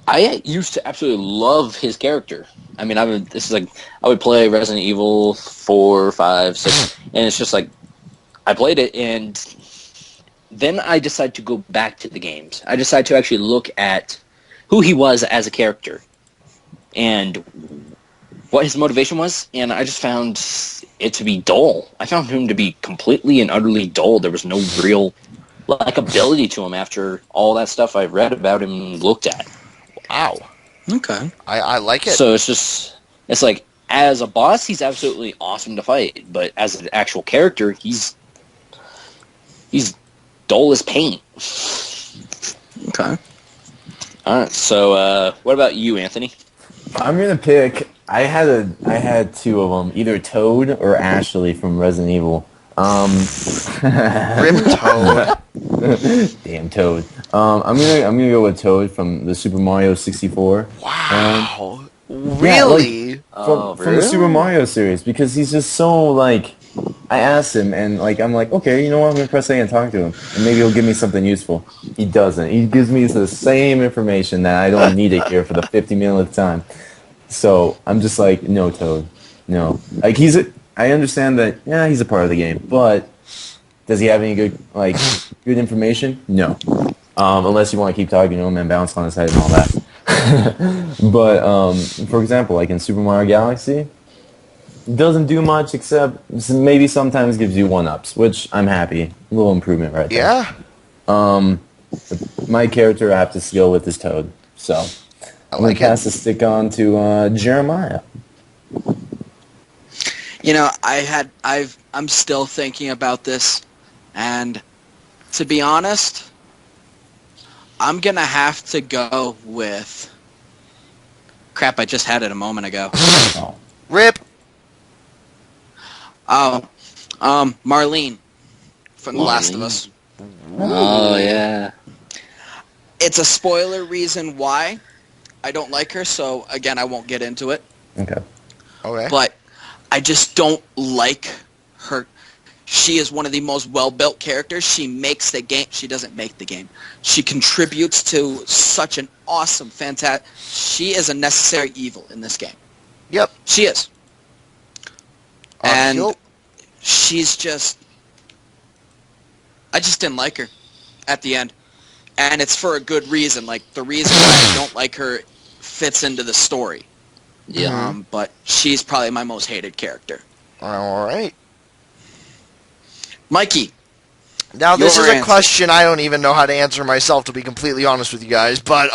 I used to absolutely love his character. I mean, I would play Resident Evil 4, 5, 6, and it's just like, I played it, and then I decided to go back to the games. I decided to actually look at who he was as a character, and what his motivation was, and I just found it to be dull. I found him to be completely and utterly dull. There was no real likability to him after all that stuff I've read about him and looked at. Wow. Okay. I like it. So it's like, as a boss, he's absolutely awesome to fight, but as an actual character, he's dull as paint. Okay. All right. So, what about you, Anthony? I'm gonna pick. I had two of them, either Toad or Ashley from Resident Evil. Rip Toad. Damn Toad. I'm gonna go with Toad from the Super Mario 64. Wow. Yeah, Really? From the Super Mario series, because he's just so like. I asked him, and like I'm like, okay, you know what? I'm gonna press A and talk to him, and maybe he'll give me something useful. He doesn't. He gives me the same information that I don't need it here for the 50 millionth time. So I'm just like, no, Toad, no. Like I understand that, yeah, he's a part of the game, but does he have any good information? No. Unless you want to keep talking to him and bounce on his head and all that. But for example, like in Super Mario Galaxy, doesn't do much except maybe sometimes gives you 1-ups, which I'm happy. A little improvement right there. Yeah. My character I have to go with is Toad, so I'm gonna pass the stick on to Jeremiah. You know, I'm still thinking about this, and to be honest, I'm gonna have to go with. Crap! I just had it a moment ago. Oh. Rip. Oh, Marlene from The Last of Us. Oh, yeah. It's a spoiler reason why I don't like her, so again, I won't get into it. Okay. Okay. But I just don't like her. She is one of the most well-built characters. She makes the game. She doesn't make the game. She contributes to such an awesome, fantastic. She is a necessary evil in this game. Yep. She is. And Nope. she's just... I just didn't like her at the end. And it's for a good reason. Like, the reason why I don't like her fits into the story. Yeah. But she's probably my most hated character. All right. Mikey. Now, this Your is a answer. question I don't even know how to answer myself, to be completely honest with you guys. But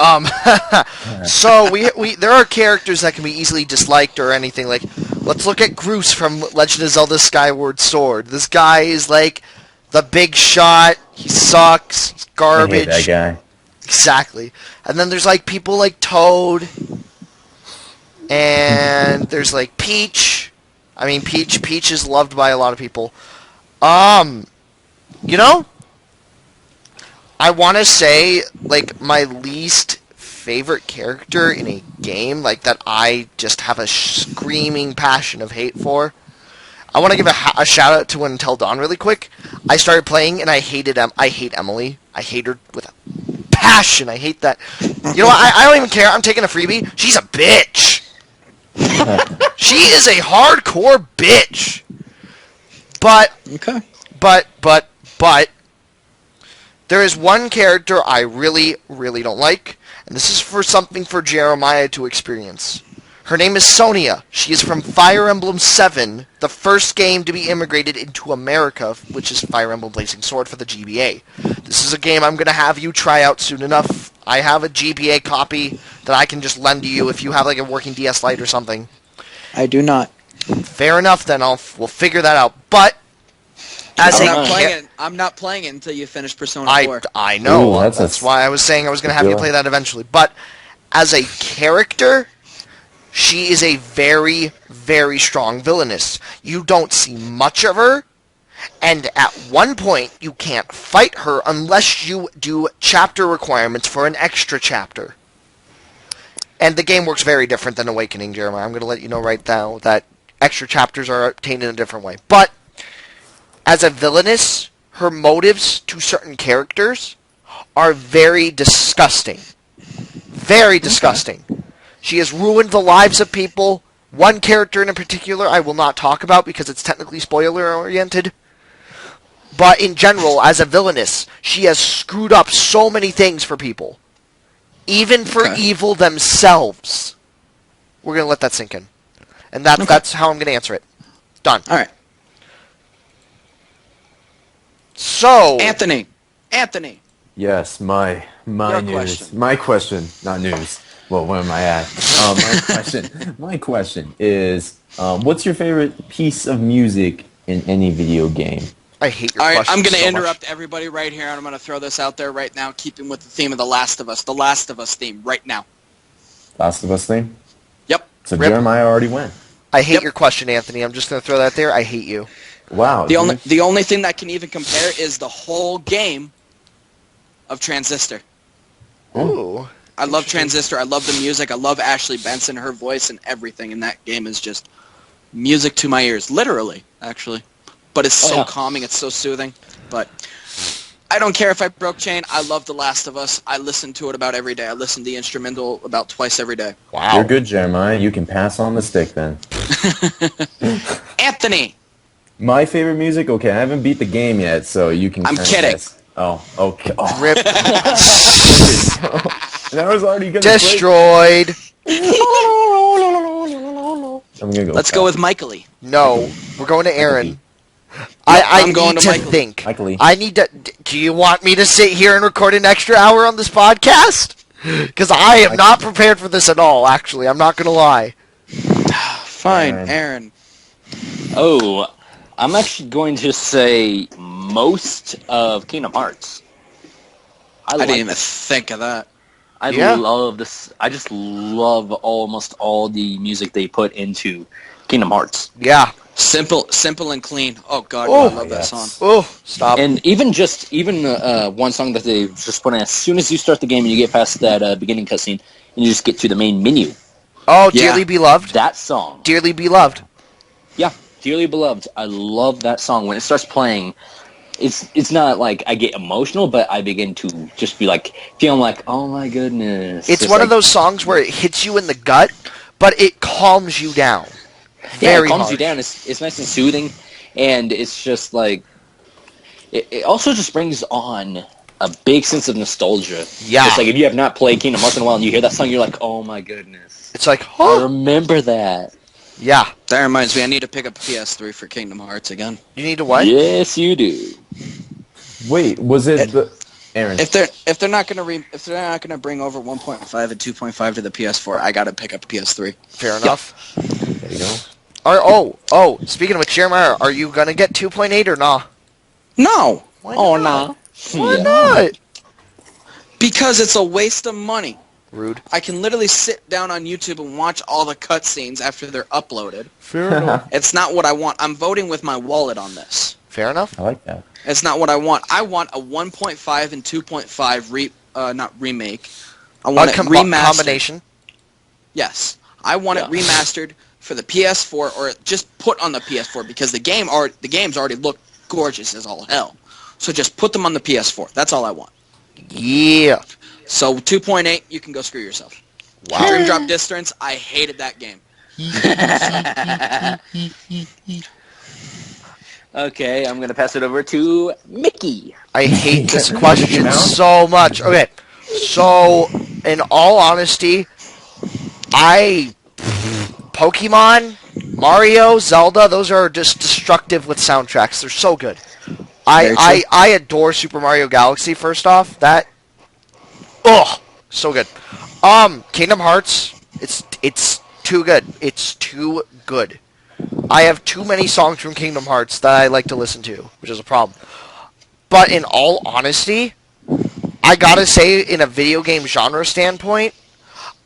so we there are characters that can be easily disliked or anything. Like, let's look at Groose from Legend of Zelda: Skyward Sword. This guy is like the big shot. He sucks. He's garbage. I hate that guy. Exactly. And then there's like people like Toad, and there's like Peach. I mean, Peach is loved by a lot of people. You know, I want to say, like, my least favorite character in a game, like, that I just have a screaming passion of hate for. I want to give a shout-out to Until Dawn really quick. I started playing, and I hate Emily. I hate her with a passion. I hate that. You know what? I don't even care. I'm taking a freebie. She's a bitch. She is a hardcore bitch. But... Okay. But, there is one character I really, really don't like, and this is for something for Jeremiah to experience. Her name is Sonia. She is from Fire Emblem 7, the first game to be immigrated into America, which is Fire Emblem Blazing Sword for the GBA. This is a game I'm going to have you try out soon enough. I have a GBA copy that I can just lend to you if you have like a working DS Lite or something. I do not. Fair enough, then we'll figure that out. But as I'm not playing it until you finish Persona 4. I know. Ooh, that's why I was saying I was going to have you play that eventually. But as a character, she is a very, very strong villainess. You don't see much of her, and at one point you can't fight her unless you do chapter requirements for an extra chapter. And the game works very different than Awakening, Jeremiah. I'm going to let you know right now that extra chapters are obtained in a different way. But as a villainess, her motives to certain characters are very disgusting. Very disgusting. She has ruined the lives of people. One character in particular I will not talk about because it's technically spoiler-oriented. But in general, as a villainess, she has screwed up so many things for people. Even for evil themselves. We're going to let that sink in. And that's how I'm going to answer it. Done. All right. So... Anthony. Anthony. Yes, my Your news. question. My question, not news. Well, where am I at? My question is, what's your favorite piece of music in any video game? I hate your All right, question I'm going to so interrupt much. everybody right here, and I'm going to throw this out there right now, keeping with the theme of The Last of Us. The Last of Us theme right now. Last of Us thing? Yep. So Rip. Jeremiah already went. I hate Yep. your question, Anthony. I'm just going to throw that there. I hate you. Wow. The only thing that can even compare is the whole game of Transistor. Ooh. I love Transistor. I love the music. I love Ashley Benson, her voice, and everything in that game is just music to my ears. Literally, actually. But it's so calming. It's so soothing. But I don't care if I broke chain. I love The Last of Us. I listen to it about every day. I listen to the instrumental about twice every day. Wow. You're good, Jeremiah. You can pass on the stick then. Anthony! My favorite music? Okay, I haven't beat the game yet, so you can... I'm kinda kidding. guess. Oh, okay. Oh, Rip. and I was already going to Destroyed. I'm going to go Let's go with Michaely. No. We're going to Aaron. I'm I going need to to Michael. think. Michael. I need to... Do you want me to sit here and record an extra hour on this podcast? Because I am not prepared for this at all, actually. I'm not going to lie. Fine, Aaron. Oh, I'm actually going to say most of Kingdom Hearts. I didn't even think of that. I love this. I just love almost all the music they put into Kingdom Hearts. Yeah. Simple and clean. Oh, God, Oh, I love that song. Oh, stop. And even one song that they just put in as soon as you start the game and you get past that beginning cutscene and you just get to the main menu. Oh, Yeah. Dearly Beloved. That song. Dearly Beloved. Yeah, Dearly Beloved. I love that song. When it starts playing, it's not like I get emotional, but I begin to just be like, feeling like, oh my goodness. It's one of those songs where it hits you in the gut, but it calms you down. It calms you down. It's nice and soothing, and it's just like, it also just brings on a big sense of nostalgia. Yeah. It's like if you have not played Kingdom Hearts in a while and you hear that song, you're like, oh my goodness. It's like, I huh? remember that. Yeah. That reminds me, I need to pick up a PS3 for Kingdom Hearts again. You need to what? Yes, you do. Wait, was it the... Aaron. If they're not gonna bring over 1.5 and 2.5 to the PS4, I gotta pick up a PS3. Fair enough. There you go. Speaking of which, Jeremiah, are you going to get 2.8 or nah? No, Why Oh, not? no. Why not? because it's a waste of money. Rude. I can literally sit down on YouTube and watch all the cutscenes after they're uploaded. Fair enough. It's not what I want. I'm voting with my wallet on this. Fair enough. I like that. It's not what I want. I want a 1.5 and 2.5 not remake. I want it remastered. Combination. Yes, I want it remastered for the PS4, or just put on the PS4 because the games already look gorgeous as all hell. So just put them on the PS4. That's all I want. Yeah. So 2.8, you can go screw yourself. Wow. Dream Drop Distance, I hated that game. Okay, I'm going to pass it over to Mickey. I hate this question so much. Okay, so in all honesty, Pokemon, Mario, Zelda, those are just destructive with soundtracks. They're so good. I adore Super Mario Galaxy. First off, so good. Kingdom Hearts, it's too good. It's too good. I have too many songs from Kingdom Hearts that I like to listen to, which is a problem. But in all honesty, I gotta say, in a video game genre standpoint,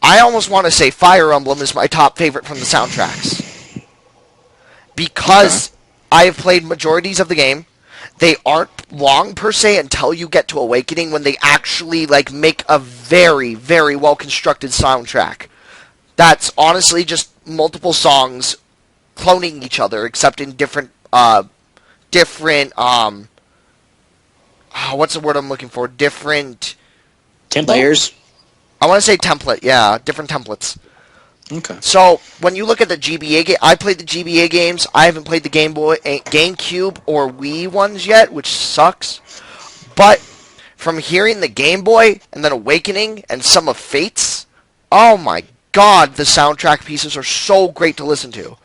I almost want to say Fire Emblem is my top favorite from the soundtracks. Because I have played majorities of the game. They aren't long per se until you get to Awakening, when they actually make a very, very well constructed soundtrack. That's honestly just multiple songs cloning each other, except in different what's the word I'm looking for? Different Layers? I want to say template, yeah, different templates. Okay. So, when you look at the GBA game, I played the GBA games. I haven't played the GameCube or Wii ones yet, which sucks. But from hearing the Game Boy and then Awakening and some of Fates, oh my god, the soundtrack pieces are so great to listen to.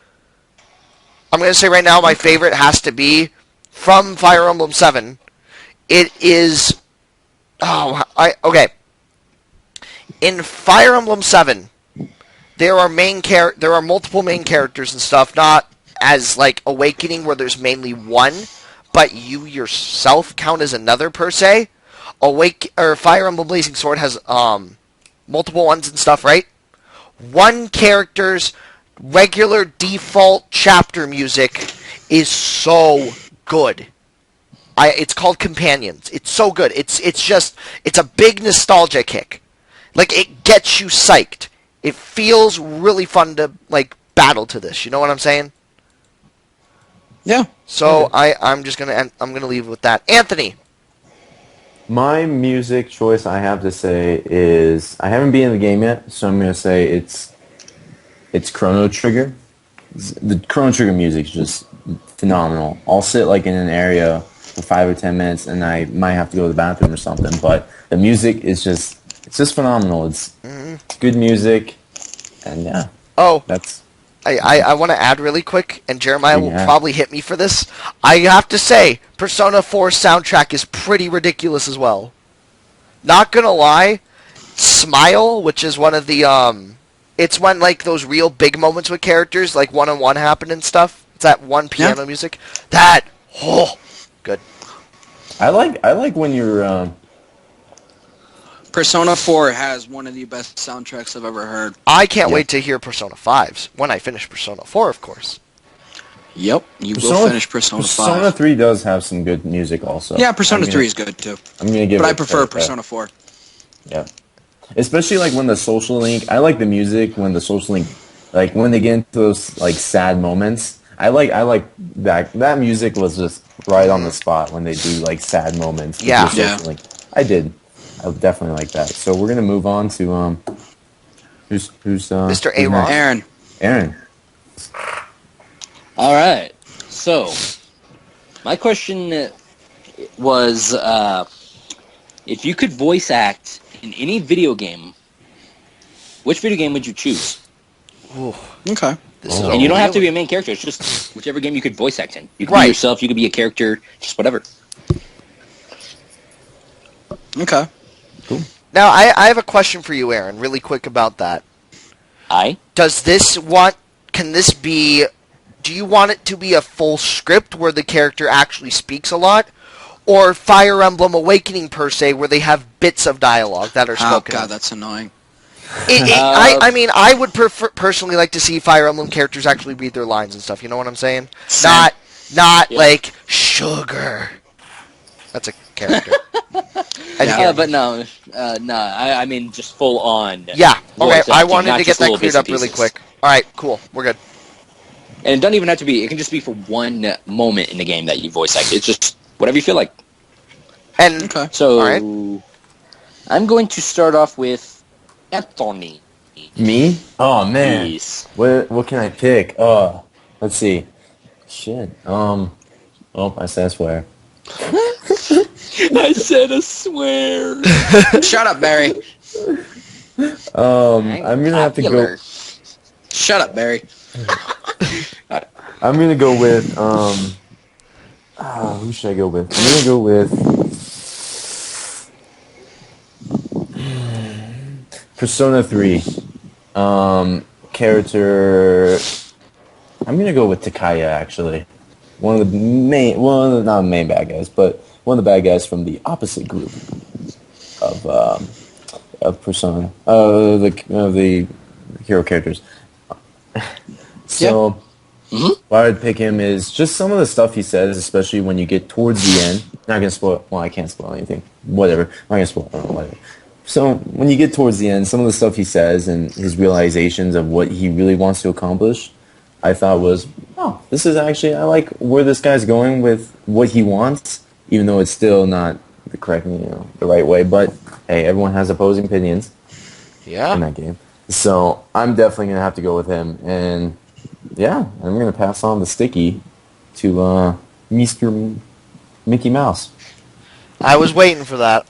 I'm going to say right now my favorite has to be from Fire Emblem 7. It is Okay. In Fire Emblem 7, there are multiple main characters and stuff, not as like Awakening where there's mainly one, but you yourself count as another per se. Fire Emblem Blazing Sword has multiple ones and stuff, right? One character's regular default chapter music is so good. It's called Companions. It's so good. It's a big nostalgia kick. Like, it gets you psyched. It feels really fun to like battle to this. You know what I'm saying? Yeah. So I'm gonna leave with that. Anthony. My music choice, I have to say, is I haven't been in the game yet, so I'm gonna say it's Chrono Trigger. The Chrono Trigger music is just phenomenal. I'll sit like in an area for 5 or 10 minutes, and I might have to go to the bathroom or something. But the music is just phenomenal. It's good music, and yeah. Oh, that's. I want to add really quick, and Jeremiah will probably hit me for this. I have to say, Persona 4's soundtrack is pretty ridiculous as well. Not gonna lie, Smile, which is one of the it's when like those real big moments with characters, like one-on-one happen and stuff. It's that one piano music. That good. I like when you're. Persona 4 has one of the best soundtracks I've ever heard. I can't wait to hear Persona 5's when I finish Persona 4, of course. Yep, you will finish Persona 5. Persona 3 does have some good music also. Yeah, Persona 3 is good too. I'm gonna give but it I prefer credit Persona 4. Yeah. Especially like when the social link, I like the music when the social link, like when they get into those like sad moments. I like that music was just right on the spot when they do like sad moments. With Yeah. your social link. I definitely like that. So we're gonna move on to who's Mr. Aaron. Aaron. All right. So, my question was, if you could voice act in any video game, which video game would you choose? Ooh. Okay. And you don't have to be a main character. It's just whichever game you could voice act in. You could be yourself. You could be a character. Just whatever. Okay. Cool. Now, I have a question for you, Aaron, really quick about that. Do you want it to be a full script where the character actually speaks a lot? Or Fire Emblem Awakening, per se, where they have bits of dialogue that are spoken? Oh, God, that's annoying. I mean, I would personally like to see Fire Emblem characters actually read their lines and stuff, you know what I'm saying? Same. Not like, sugar. That's a character. But no. I mean, just full on. Yeah, okay, acting, I wanted to get that little cleared bits up and really pieces. quick. Alright, cool, we're good. And it doesn't even have to be. It can just be for one moment in the game that you voice act. It's just whatever you feel like. And Okay. So, alright. I'm going to start off with Anthony. Me? Oh man. Yes. What can I pick? Let's see. Shit. I said I swear. I said a swear. Shut up, Barry. I'm gonna have to go. Shut up, Barry. I'm gonna go with who should I go with? I'm gonna go with Persona 3. Character. I'm gonna go with Takaya actually. Not the main bad guys, but one of the bad guys from the opposite group of Persona. The hero characters. So, why I'd pick him is just some of the stuff he says, especially when you get towards the end. Not gonna spoil. Well, I can't spoil anything. Whatever. I'm not gonna spoil. Whatever. So when you get towards the end, some of the stuff he says and his realizations of what he really wants to accomplish, I thought was, this is actually, I like where this guy's going with what he wants, even though it's still not the correct, the right way. But hey, everyone has opposing opinions. Yeah. In that game. So I'm definitely gonna have to go with him, and yeah, I'm gonna pass on the sticky to Mr. Mickey Mouse. I was waiting for that.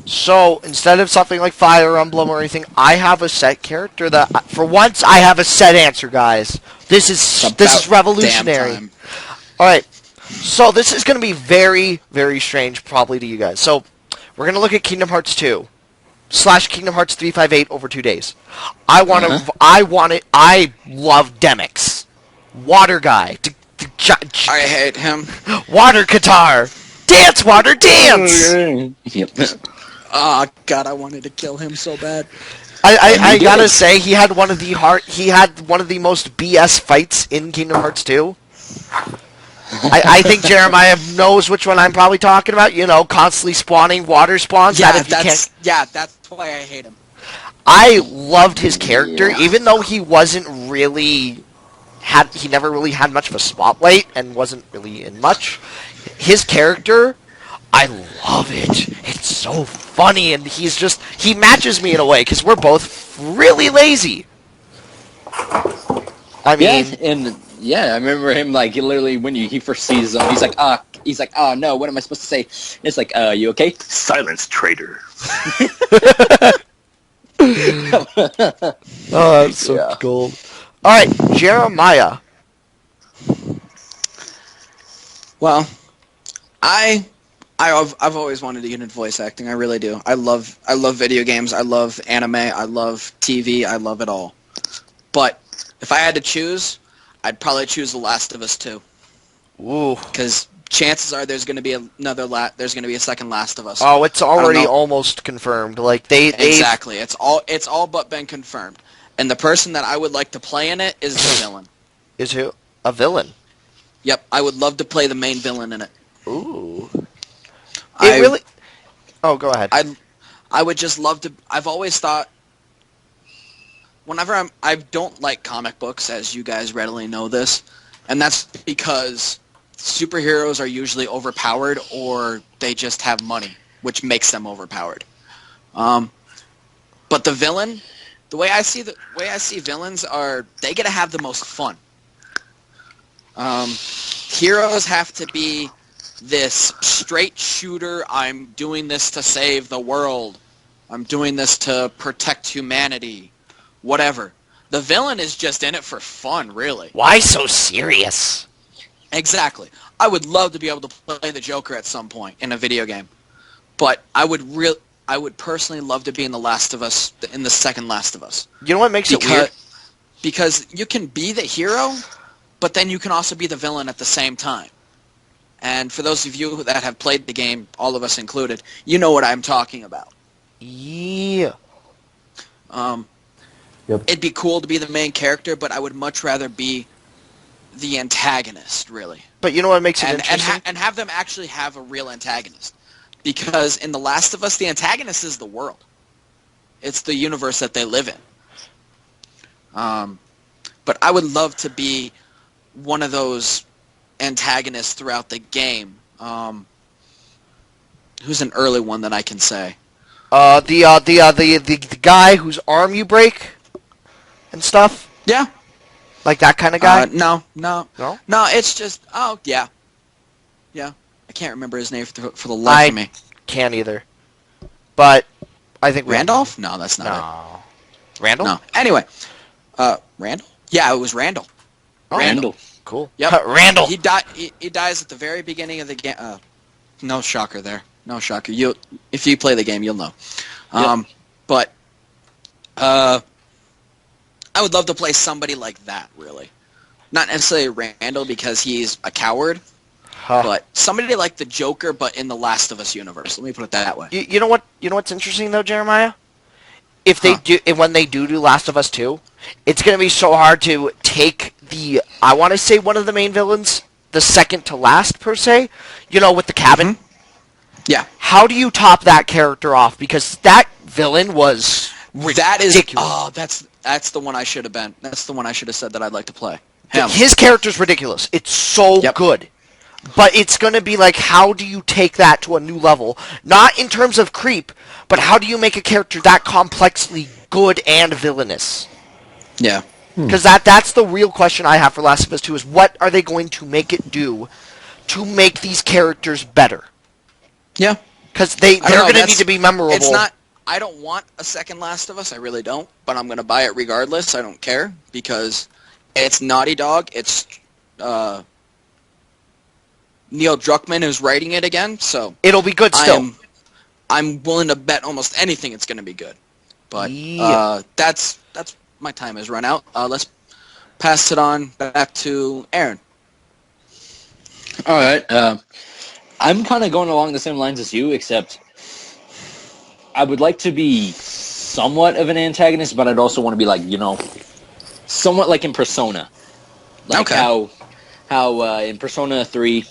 So instead of something like Fire Emblem or anything, I have a set character that, for once, I have a set answer, guys. This is revolutionary. All right, so this is going to be very, very strange, probably to you guys. So We're going to look at Kingdom Hearts 2 / Kingdom Hearts 358 over 2 days. I love Demix. Water guy. I hate him. Water Qatar. Dance, water, dance! Yep. Oh, God, I wanted to kill him so bad. I gotta say, he had one of the most BS fights in Kingdom Hearts 2. I think Jeremiah knows which one I'm probably talking about. You know, constantly spawning water spawns. Yeah, that's why I hate him. I loved his character, even though he wasn't really he never really had much of a spotlight and wasn't really in much. His character, I love it. It's so funny, and he matches me in a way because we're both really lazy. I mean, I remember him like literally when he first sees him, he's like, oh no, what am I supposed to say? And it's like, you okay? Silence, traitor. Oh, that's so cool. All right, Jeremiah. Well, I've always wanted to get into voice acting. I really do. I love video games. I love anime. I love TV. I love it all. But if I had to choose, I'd probably choose The Last of Us 2. Ooh. Because chances are there's going to be there's going to be a second Last of Us. Oh, it's already almost confirmed. Like exactly. It's all but been confirmed. And the person that I would like to play in it is the villain. Is who? A villain? Yep, I would love to play the main villain in it. Ooh. Really? Oh, go ahead. I would just love to. I've always thought. Whenever I don't like comic books, as you guys readily know this, and that's because superheroes are usually overpowered or they just have money, which makes them overpowered. But the villain, the way I see villains are they get to have the most fun. Heroes have to be this straight shooter. I'm doing this to save the world. I'm doing this to protect humanity. Whatever. The villain is just in it for fun, really. Why so serious? Exactly. I would love to be able to play the Joker at some point in a video game, but I would personally love to be in the second Last of Us. You know what makes it weird? Because you can be the hero, but then you can also be the villain at the same time. And for those of you that have played the game, all of us included, you know what I'm talking about. Yeah. Yep. It'd be cool to be the main character, but I would much rather be the antagonist, really. But you know what makes it interesting? And have them actually have a real antagonist. Because in The Last of Us, the antagonist is the world. It's the universe that they live in. But I would love to be one of those antagonists throughout the game. Who's an early one that I can say? The guy whose arm you break and stuff. Yeah. Like that kind of guy. No. No. It's just yeah. I can't remember his name for the life of me. Can't either. But I think Randolph? No, that's not it. Randall? No. Anyway, Randall? Yeah, it was Randall. Oh, Randall. Cool. Yep. Randall. He dies at the very beginning of the game. No shocker there. No shocker. If you play the game, you'll know. But I would love to play somebody like that, really. Not necessarily Randall because he's a coward, but somebody like the Joker, but in the Last of Us universe. Let me put it that way. You know what? You know what's interesting though, Jeremiah? When they do Last of Us 2, it's going to be so hard to take I want to say one of the main villains, the second to last per se, with the cabin. Mm-hmm. Yeah. How do you top that character off? Because that villain was ridiculous. That's the one I should have been. That's the one I should have said that I'd like to play. Him. His character's ridiculous. It's so good. But it's going to be like, how do you take that to a new level? Not in terms of creep, but how do you make a character that complexly good and villainous? Yeah. Because that's the real question I have for Last of Us 2 is what are they going to make it do to make these characters better? Yeah. Because they're going to need to be memorable. It's not. I don't want a second Last of Us. I really don't. But I'm going to buy it regardless. I don't care because it's Naughty Dog. It's Neil Druckmann who's writing it again. So it'll be good still. I'm willing to bet almost anything it's going to be good. But Yeah. that's my time has run out. Let's pass it on back to Aaron. All right. I'm kind of going along the same lines as you, except I would like to be somewhat of an antagonist, but I'd also want to be like, somewhat like in Persona. Like Okay. how in Persona 3,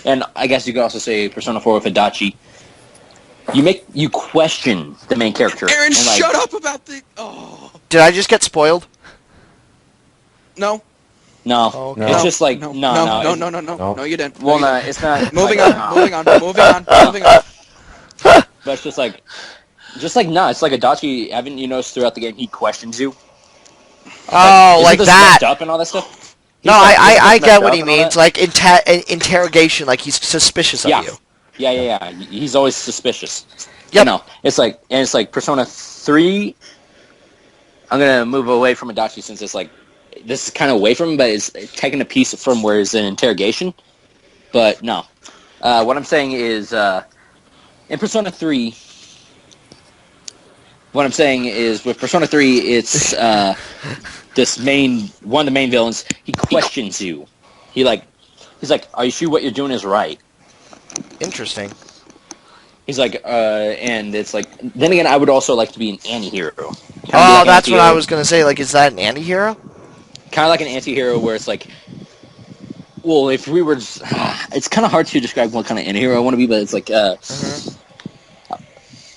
and I guess you could also say Persona 4 with Adachi, you question the main character. Aaron, and, like, shut up about the... Oh. Did I just get spoiled? No. No. Okay. It's just like, No, no. no, you didn't. Well, No, no, you didn't. it's not. Moving like, on, moving on. But it's just like, it's like Adachi, haven't you noticed throughout the game, he questions you? Oh, Isn't like this that. messed up and all that stuff? No, He's like, "Isn't I this get messed what up he and all means. that?" Like interrogation, like he's suspicious of you. Yeah. He's always suspicious. Yep. It's like Persona 3. I'm gonna move away from Adachi since it's like this is kind of away from him, but it's taking a piece from where it's an interrogation. But no, what I'm saying is in Persona 3. What I'm saying is with Persona 3, it's one of the main villains. He questions you. He's like, "Are you sure what you're doing is right?" Interesting. He's like, and it's like, then again, I would also like to be an anti-hero. Oh, that's what I was gonna say. Like, is that an anti-hero? Kind of like an anti-hero where it's like, well, if we were, it's kind of hard to describe what kind of anti-hero I want to be, but it's like,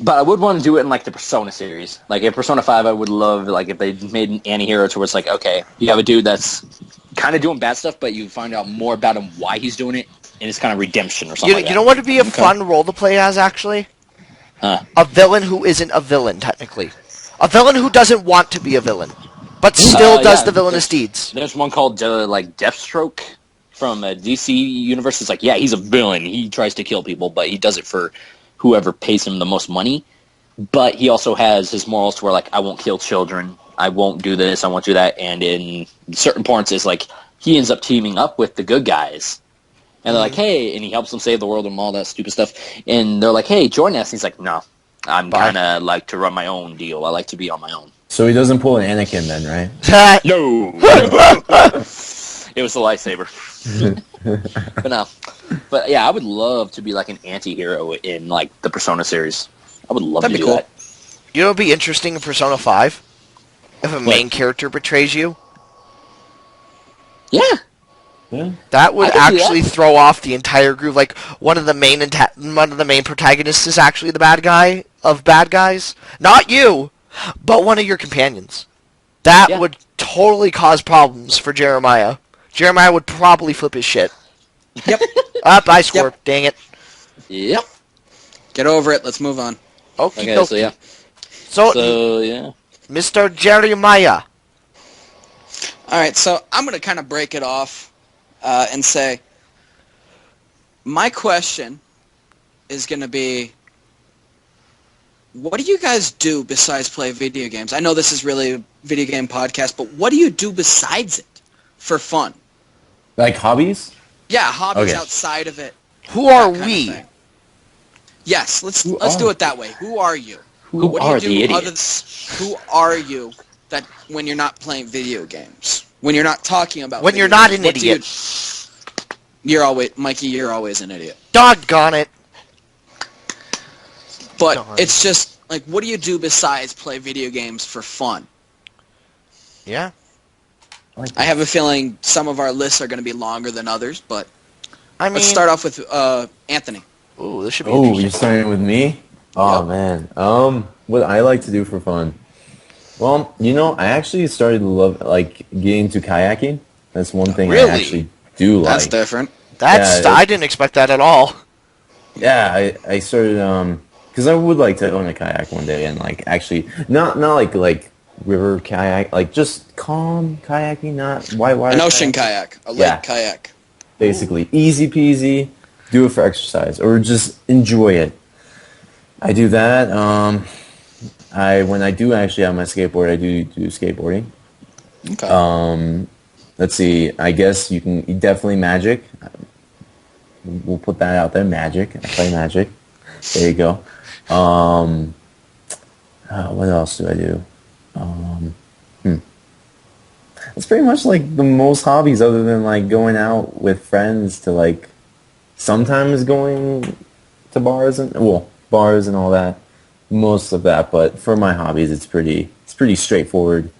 but I would want to do it in like the Persona series. Like in Persona 5, I would love like if they made an anti-hero to where it's like, okay, you have a dude that's kind of doing bad stuff, but you find out more about him, why he's doing it, and it's kind of redemption or something like that. You know what would be a fun role to play as, actually? A villain who isn't a villain, technically. A villain who doesn't want to be a villain, but still does the villainous deeds. There's one called like Deathstroke from DC universe. It's like, yeah, he's a villain. He tries to kill people, but he does it for whoever pays him the most money. But he also has his morals to where, like, I won't kill children. I won't do this. I won't do that. And in certain points, it's like he ends up teaming up with the good guys. And they're like, hey, and he helps them save the world and all that stupid stuff. And they're like, hey, join us. And he's like, no, I'm kind of like to run my own deal. I like to be on my own. So he doesn't pull an Anakin then, right? No. It was the lightsaber. But no. But yeah, I would love to be like an anti-hero in like the Persona series. I would love to do that. You know what would be interesting in Persona 5? If a main character betrays you? Yeah. Yeah. That would I could see actually throw off the entire group. Like one of the main protagonists is actually the bad guy of bad guys. Not you, but one of your companions. That would totally cause problems for Jeremiah. Jeremiah would probably flip his shit. Yep. I scored. Yep. Dang it. Yep. Get over it. Let's move on. Okay, Okay, so yeah. So yeah. Mr. Jeremiah. All right, so I'm going to kind of break it off and say my question is going to be, what do you guys do besides play video games? I know this is really a video game podcast, but what do you do besides it for fun? Like hobbies? Yeah, hobbies Okay. outside of it. Who are that kind of we? thing. Yes, let's Who do are- it that way. Who are you? Who What are do the you do idiots? who are you that when you're not playing video games? When you're not talking about When video you're not games, an what do you- idiot. You're always Mikey, you're always an idiot. Doggone it. But Darn. it's just like, what do you do besides play video games for fun? Yeah. I have a feeling some of our lists are going to be longer than others, but I mean, let's start off with Anthony. Ooh, this should be Oh, interesting. you're starting with me? Oh, Yep. man. What I like to do for fun? Well, I actually started to love, getting into kayaking. That's one thing Really? I actually do like. That's different. That's Yeah, I didn't expect that at all. Yeah, I started, because I would like to own a kayak one day and, actually, not like river kayak, just calm kayaking, not whitewater An ocean kayak, a lake Yeah. kayak. Basically, easy peasy, do it for exercise, or just enjoy it. I do that. When I do actually have my skateboard, I do skateboarding. Okay. Let's see. I guess you can definitely Magic. We'll put that out there. Magic. I play Magic. There you go. What else do I do? It's pretty much like the most hobbies other than like going out with friends to like sometimes going to bars and bars and all that. Most of that, but for my hobbies it's pretty straightforward.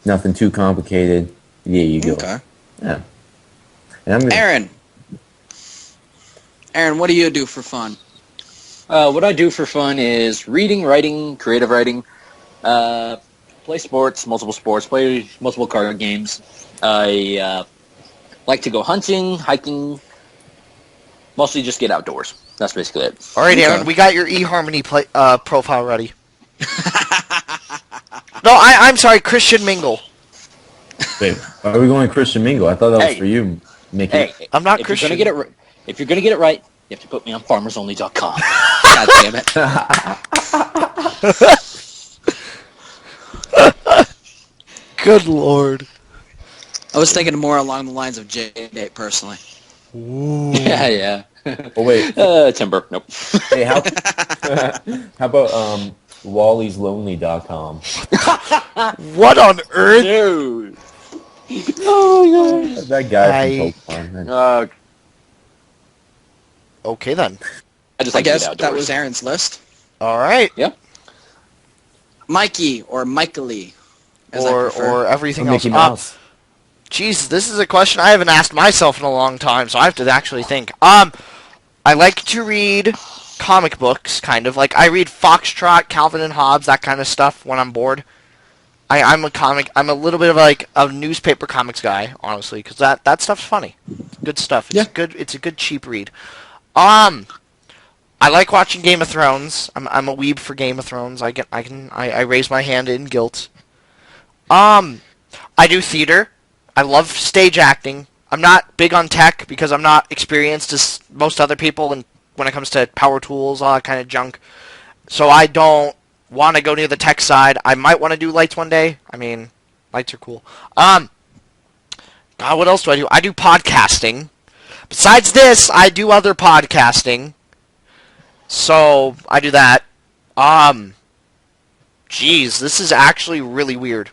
Nothing too complicated. Yeah, you go. Okay. Yeah. And I'm gonna, Aaron, what do you do for fun? What I do for fun is reading, writing, creative writing, play sports, play multiple card games. I like to go hunting, hiking, mostly just get outdoors. That's basically it. All right, Okay. Aaron, we got your eHarmony profile ready. No, I'm sorry, Christian Mingle. wait, are we going Christian Mingle? I thought that was Hey. for you, Mickey. Hey, I'm not if Christian. You're gonna get it, if you're going to get it right, you have to put me on farmersonly.com. God damn it. Good lord. I was thinking more along the lines of J-Date, personally. Yeah. Oh wait, Timber. Nope. hey, how about wallyslonely.com? What on earth? Dude. That guy from Pokemon. Okay, then. I just I like to guess get outdoors. that was Aaron's list. All right. Yep. Mikey or Michaely, as I Or prefer. everything Mickey else. Mouse. Jeez, this is a question I haven't asked myself in a long time, so I have to actually think. I like to read comic books, kind of. Like, I read Foxtrot, Calvin and Hobbes, that kind of stuff when I'm bored. I'm a little bit of like a newspaper comics guy, honestly, because that stuff's funny. Good stuff. It's Yeah. good. It's a good cheap read. I like watching Game of Thrones. I'm a weeb for Game of Thrones. I raise my hand in guilt. I do theater. I love stage acting. I'm not big on tech because I'm not experienced as most other people and when it comes to power tools, all that kind of junk. So I don't want to go near the tech side. I might want to do lights one day. I mean, lights are cool. God, what else do I do? I do podcasting. Besides this, I do other podcasting. So I do that. Jeez, this is actually really weird.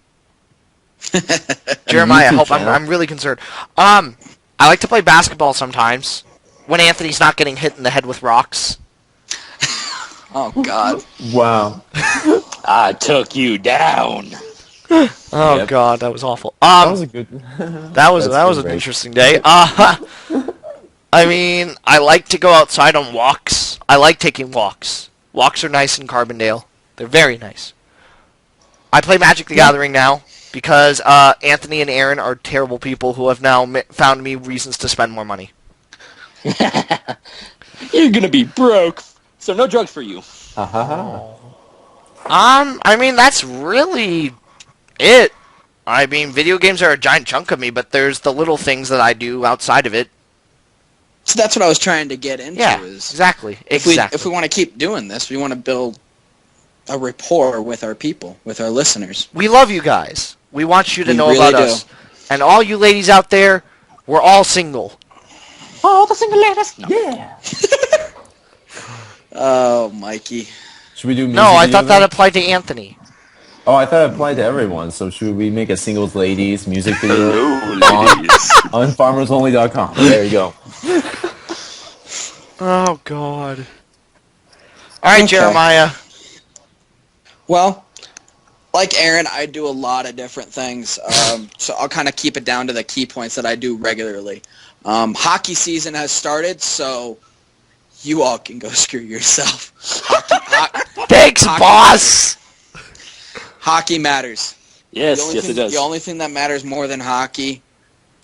Jeremiah, YouTube help! channel. I'm really concerned. I like to play basketball sometimes when Anthony's not getting hit in the head with rocks. Oh, God. Wow. I took you down. Oh Yep. God, that was awful. That was a good. That was That's an great. interesting day. I mean, I like to go outside on walks. I like taking walks. Walks are nice in Carbondale. They're very nice. I play Magic the Gathering now because Anthony and Aaron are terrible people who have now found me reasons to spend more money. You're gonna be broke, so no drugs for you. Ha ha ha. I mean, that's really it. I mean, video games are a giant chunk of me, but there's the little things that I do outside of it. So that's what I was trying to get into. Yeah, Is exactly. if we want to keep doing this, we want to build a rapport with our people, with our listeners. We love you guys. We want you to We know really about do. us. And all you ladies out there, we're all single. Oh, the single ladies. No. Yeah. Oh, Mikey. Should we do music No, I videos thought that now? applied to Anthony. Oh, I thought it applied to everyone. So should we make a singles ladies music video on farmersonly.com? There you go. Oh, God. All right, Okay. Jeremiah. Well, like Aaron, I do a lot of different things. So I'll kind of keep it down to the key points that I do regularly. Hockey season has started, so you all can go screw yourself. Thanks, Hockey boss. Hockey matters. Yes, yes, it does. The only thing that matters more than hockey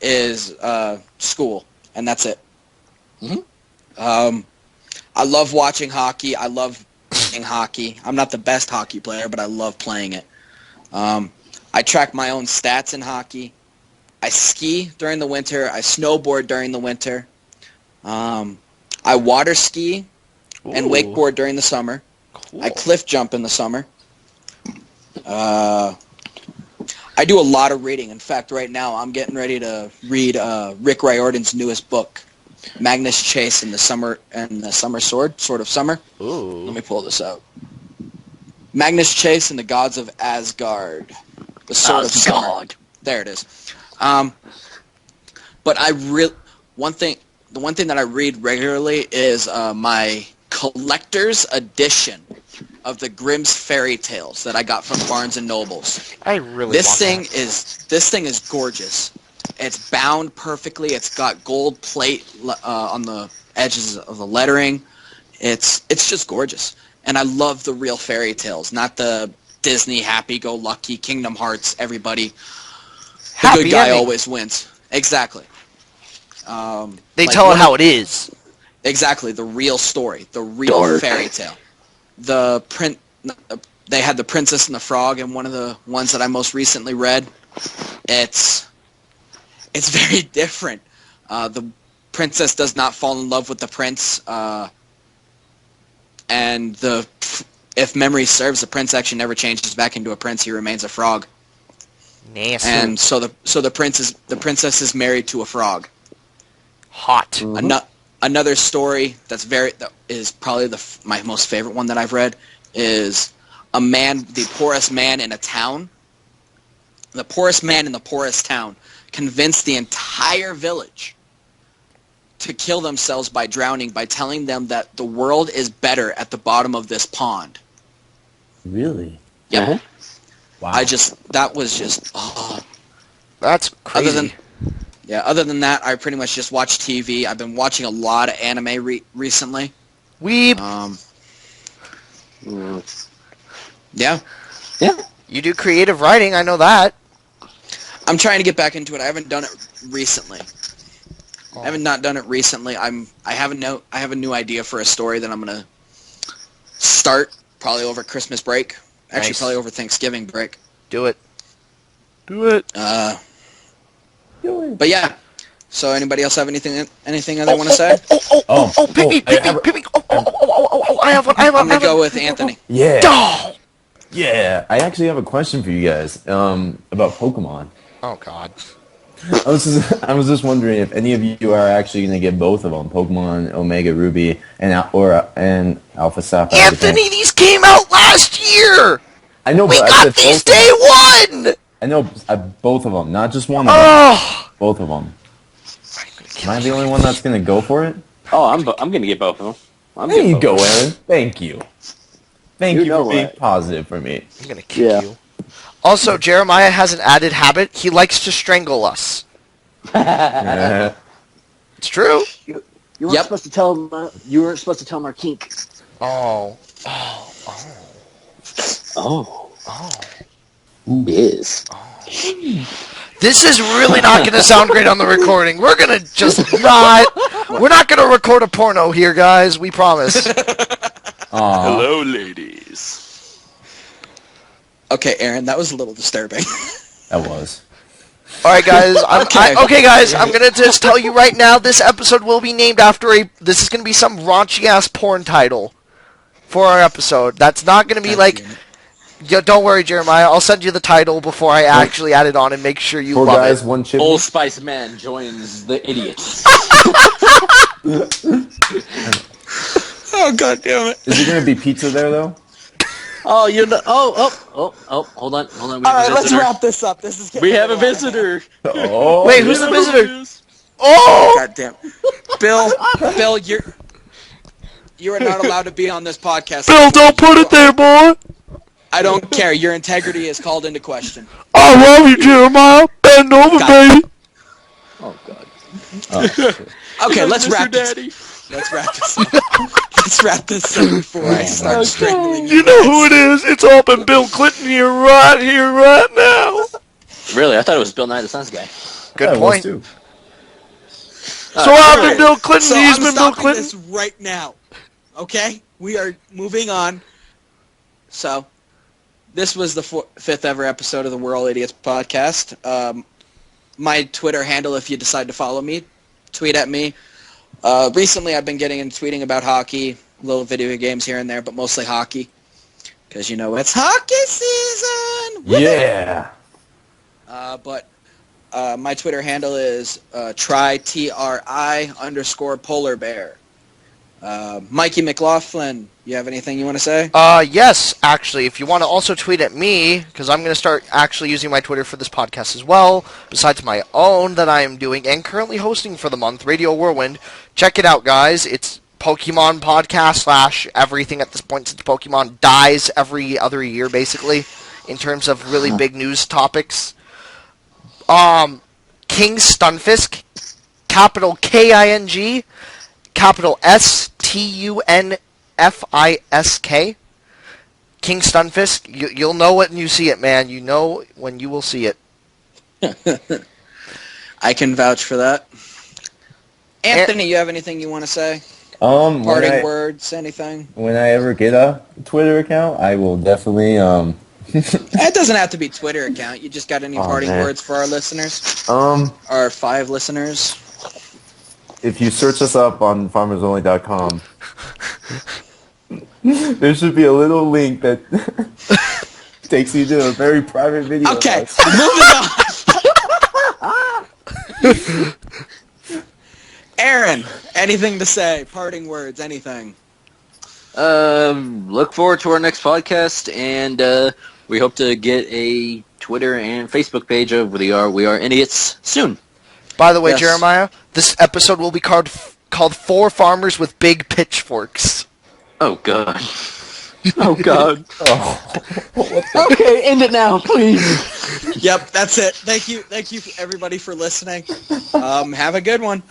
is school, and that's it. Mhm. I love watching hockey. I love playing hockey. I'm not the best hockey player, but I love playing it. I track my own stats in hockey. I ski during the winter. I snowboard during the winter. I water ski and Ooh, wakeboard during the summer. cool. I cliff jump in the summer. I do a lot of reading. In fact, right now I'm getting ready to read Rick Riordan's newest book. Magnus Chase and the Summer Sword of Summer. Ooh. Let me pull this out. Magnus Chase and the Gods of Asgard. The Sword of Summer. There it is. But the one thing that I read regularly is my collector's edition of the Grimm's Fairy Tales that I got from Barnes and Nobles. I really This thing is gorgeous. It's bound perfectly. It's got gold plate on the edges of the lettering. It's just gorgeous. And I love the real fairy tales, not the Disney happy-go-lucky Kingdom Hearts. Everybody, the good guy always wins. Exactly. They tell it how it is. Exactly, the real story, the real fairy tale. They had the Princess and the Frog in one of the ones that I most recently read. It's very different. The princess does not fall in love with the prince, and if memory serves, the prince actually never changes back into a prince. He remains a frog. Nasty. And so the princess is married to a frog. Hot. Mm-hmm. Another story that is probably my most favorite one that I've read is the poorest man in a town. The poorest man in the poorest town convinced the entire village to kill themselves by drowning by telling them that the world is better at the bottom of this pond. Really? Yeah. Uh-huh. Wow. That was just That's crazy. Other than that, I pretty much just watch TV. I've been watching a lot of anime recently. Weep. Yeah. Yeah. You do creative writing, I know that. I'm trying to get back into it. I haven't done it recently. I have not done it recently. I have a new idea for a story that I'm gonna start probably over Christmas break. Actually, Nice. probably over Thanksgiving break. Do it. Do it. But yeah. So anybody else have anything they want to say? Pick me. I have one. I'm gonna go with Anthony. Yeah. Oh! Yeah. I actually have a question for you guys about Pokemon. Oh, God. I was just wondering if any of you are actually going to get both of them, Pokemon Omega Ruby and Alpha Sapphire. Anthony, these came out last year! I know, We but I got said these both of day them. one! I know, both of them, not just one of them. Oh! Both of them. Am I the only one that's going to go for it? Oh, I'm gonna get both of them. There you go, Aaron. Thank you. Thank you know for being what? positive for me. I'm gonna kick you. Also, Jeremiah has an added habit. He likes to strangle us. It's true. You weren't supposed to tell him. You weren't supposed to tell him our kink. Oh. Yes. This is really not going to sound great on the recording. We're going to just not... We're not going to record a porno here, guys. We promise. Hello, ladies. Okay, Aaron, that was a little disturbing. That was. All right, guys. Okay. Guys. I'm going to just tell you right now, this episode will be named after This is going to be some raunchy-ass porn title for our episode. That's not going to be like... Yo, don't worry, Jeremiah. I'll send you the title before I actually add it on and make sure you Four love guys, it. one chip. Old Spice Man joins the idiots. Oh, God damn it. Is there going to be pizza there, though? Oh, you know. Oh. Hold on. We All have right, a let's visitor. wrap this up. This is We have a visitor. Oh. Wait, who's the visitor? Oh! God damn. Bill, you are not allowed to be on this podcast. Bill, don't put it there, boy. I don't care. Your integrity is called into question. I love you, Jeremiah. Bend over, baby. Oh God. Okay, let's wrap this. Daddy. Let's wrap this up. Let's wrap this up before I start strangling You know who it is? It's all been Bill Clinton right now. Really? I thought it was Bill Nye the Science Guy. Good point. Too. So I've been Bill Clinton. So He's I'm been Bill stopping Clinton. this right now. Okay? We are moving on. So, this was the fifth ever episode of the We're All Idiots podcast. My Twitter handle, if you decide to follow me, tweet at me. Recently, I've been getting into tweeting about hockey, little video games here and there, but mostly hockey. Because, you know, it's hockey season! Yeah. My Twitter handle is TRI_polar bear. Mikey McLaughlin, you have anything you want to say? Yes, actually, if you want to also tweet at me, because I'm going to start actually using my Twitter for this podcast as well, besides my own that I am doing and currently hosting for the month, Radio Whirlwind. Check it out, guys. It's Pokemon podcast / everything at this point since Pokemon dies every other year, basically, in terms of really big news topics. King Stunfisk, capital King, capital STUNFISK. King Stunfisk. You'll know it when you see it, man. You know when you will see it. I can vouch for that. Anthony, you have anything you want to say? When Parting words, anything? when I ever get a Twitter account, I will definitely It doesn't have to be Twitter account. You just got any parting man. words for our listeners? Our 5 listeners? if you search us up on farmersonly.com, there should be a little link that takes you to a very private video. Okay, of us. moving on. Aaron, anything to say? Parting words, anything? Look forward to our next podcast, and we hope to get a Twitter and Facebook page of We Are Idiots soon. By the way, Yes. Jeremiah, this episode will be called 4 Farmers with Big Pitchforks. Oh, God. Oh, God. Oh. Okay, end it now, please. Yep, that's it. Thank you everybody for listening. Have a good one.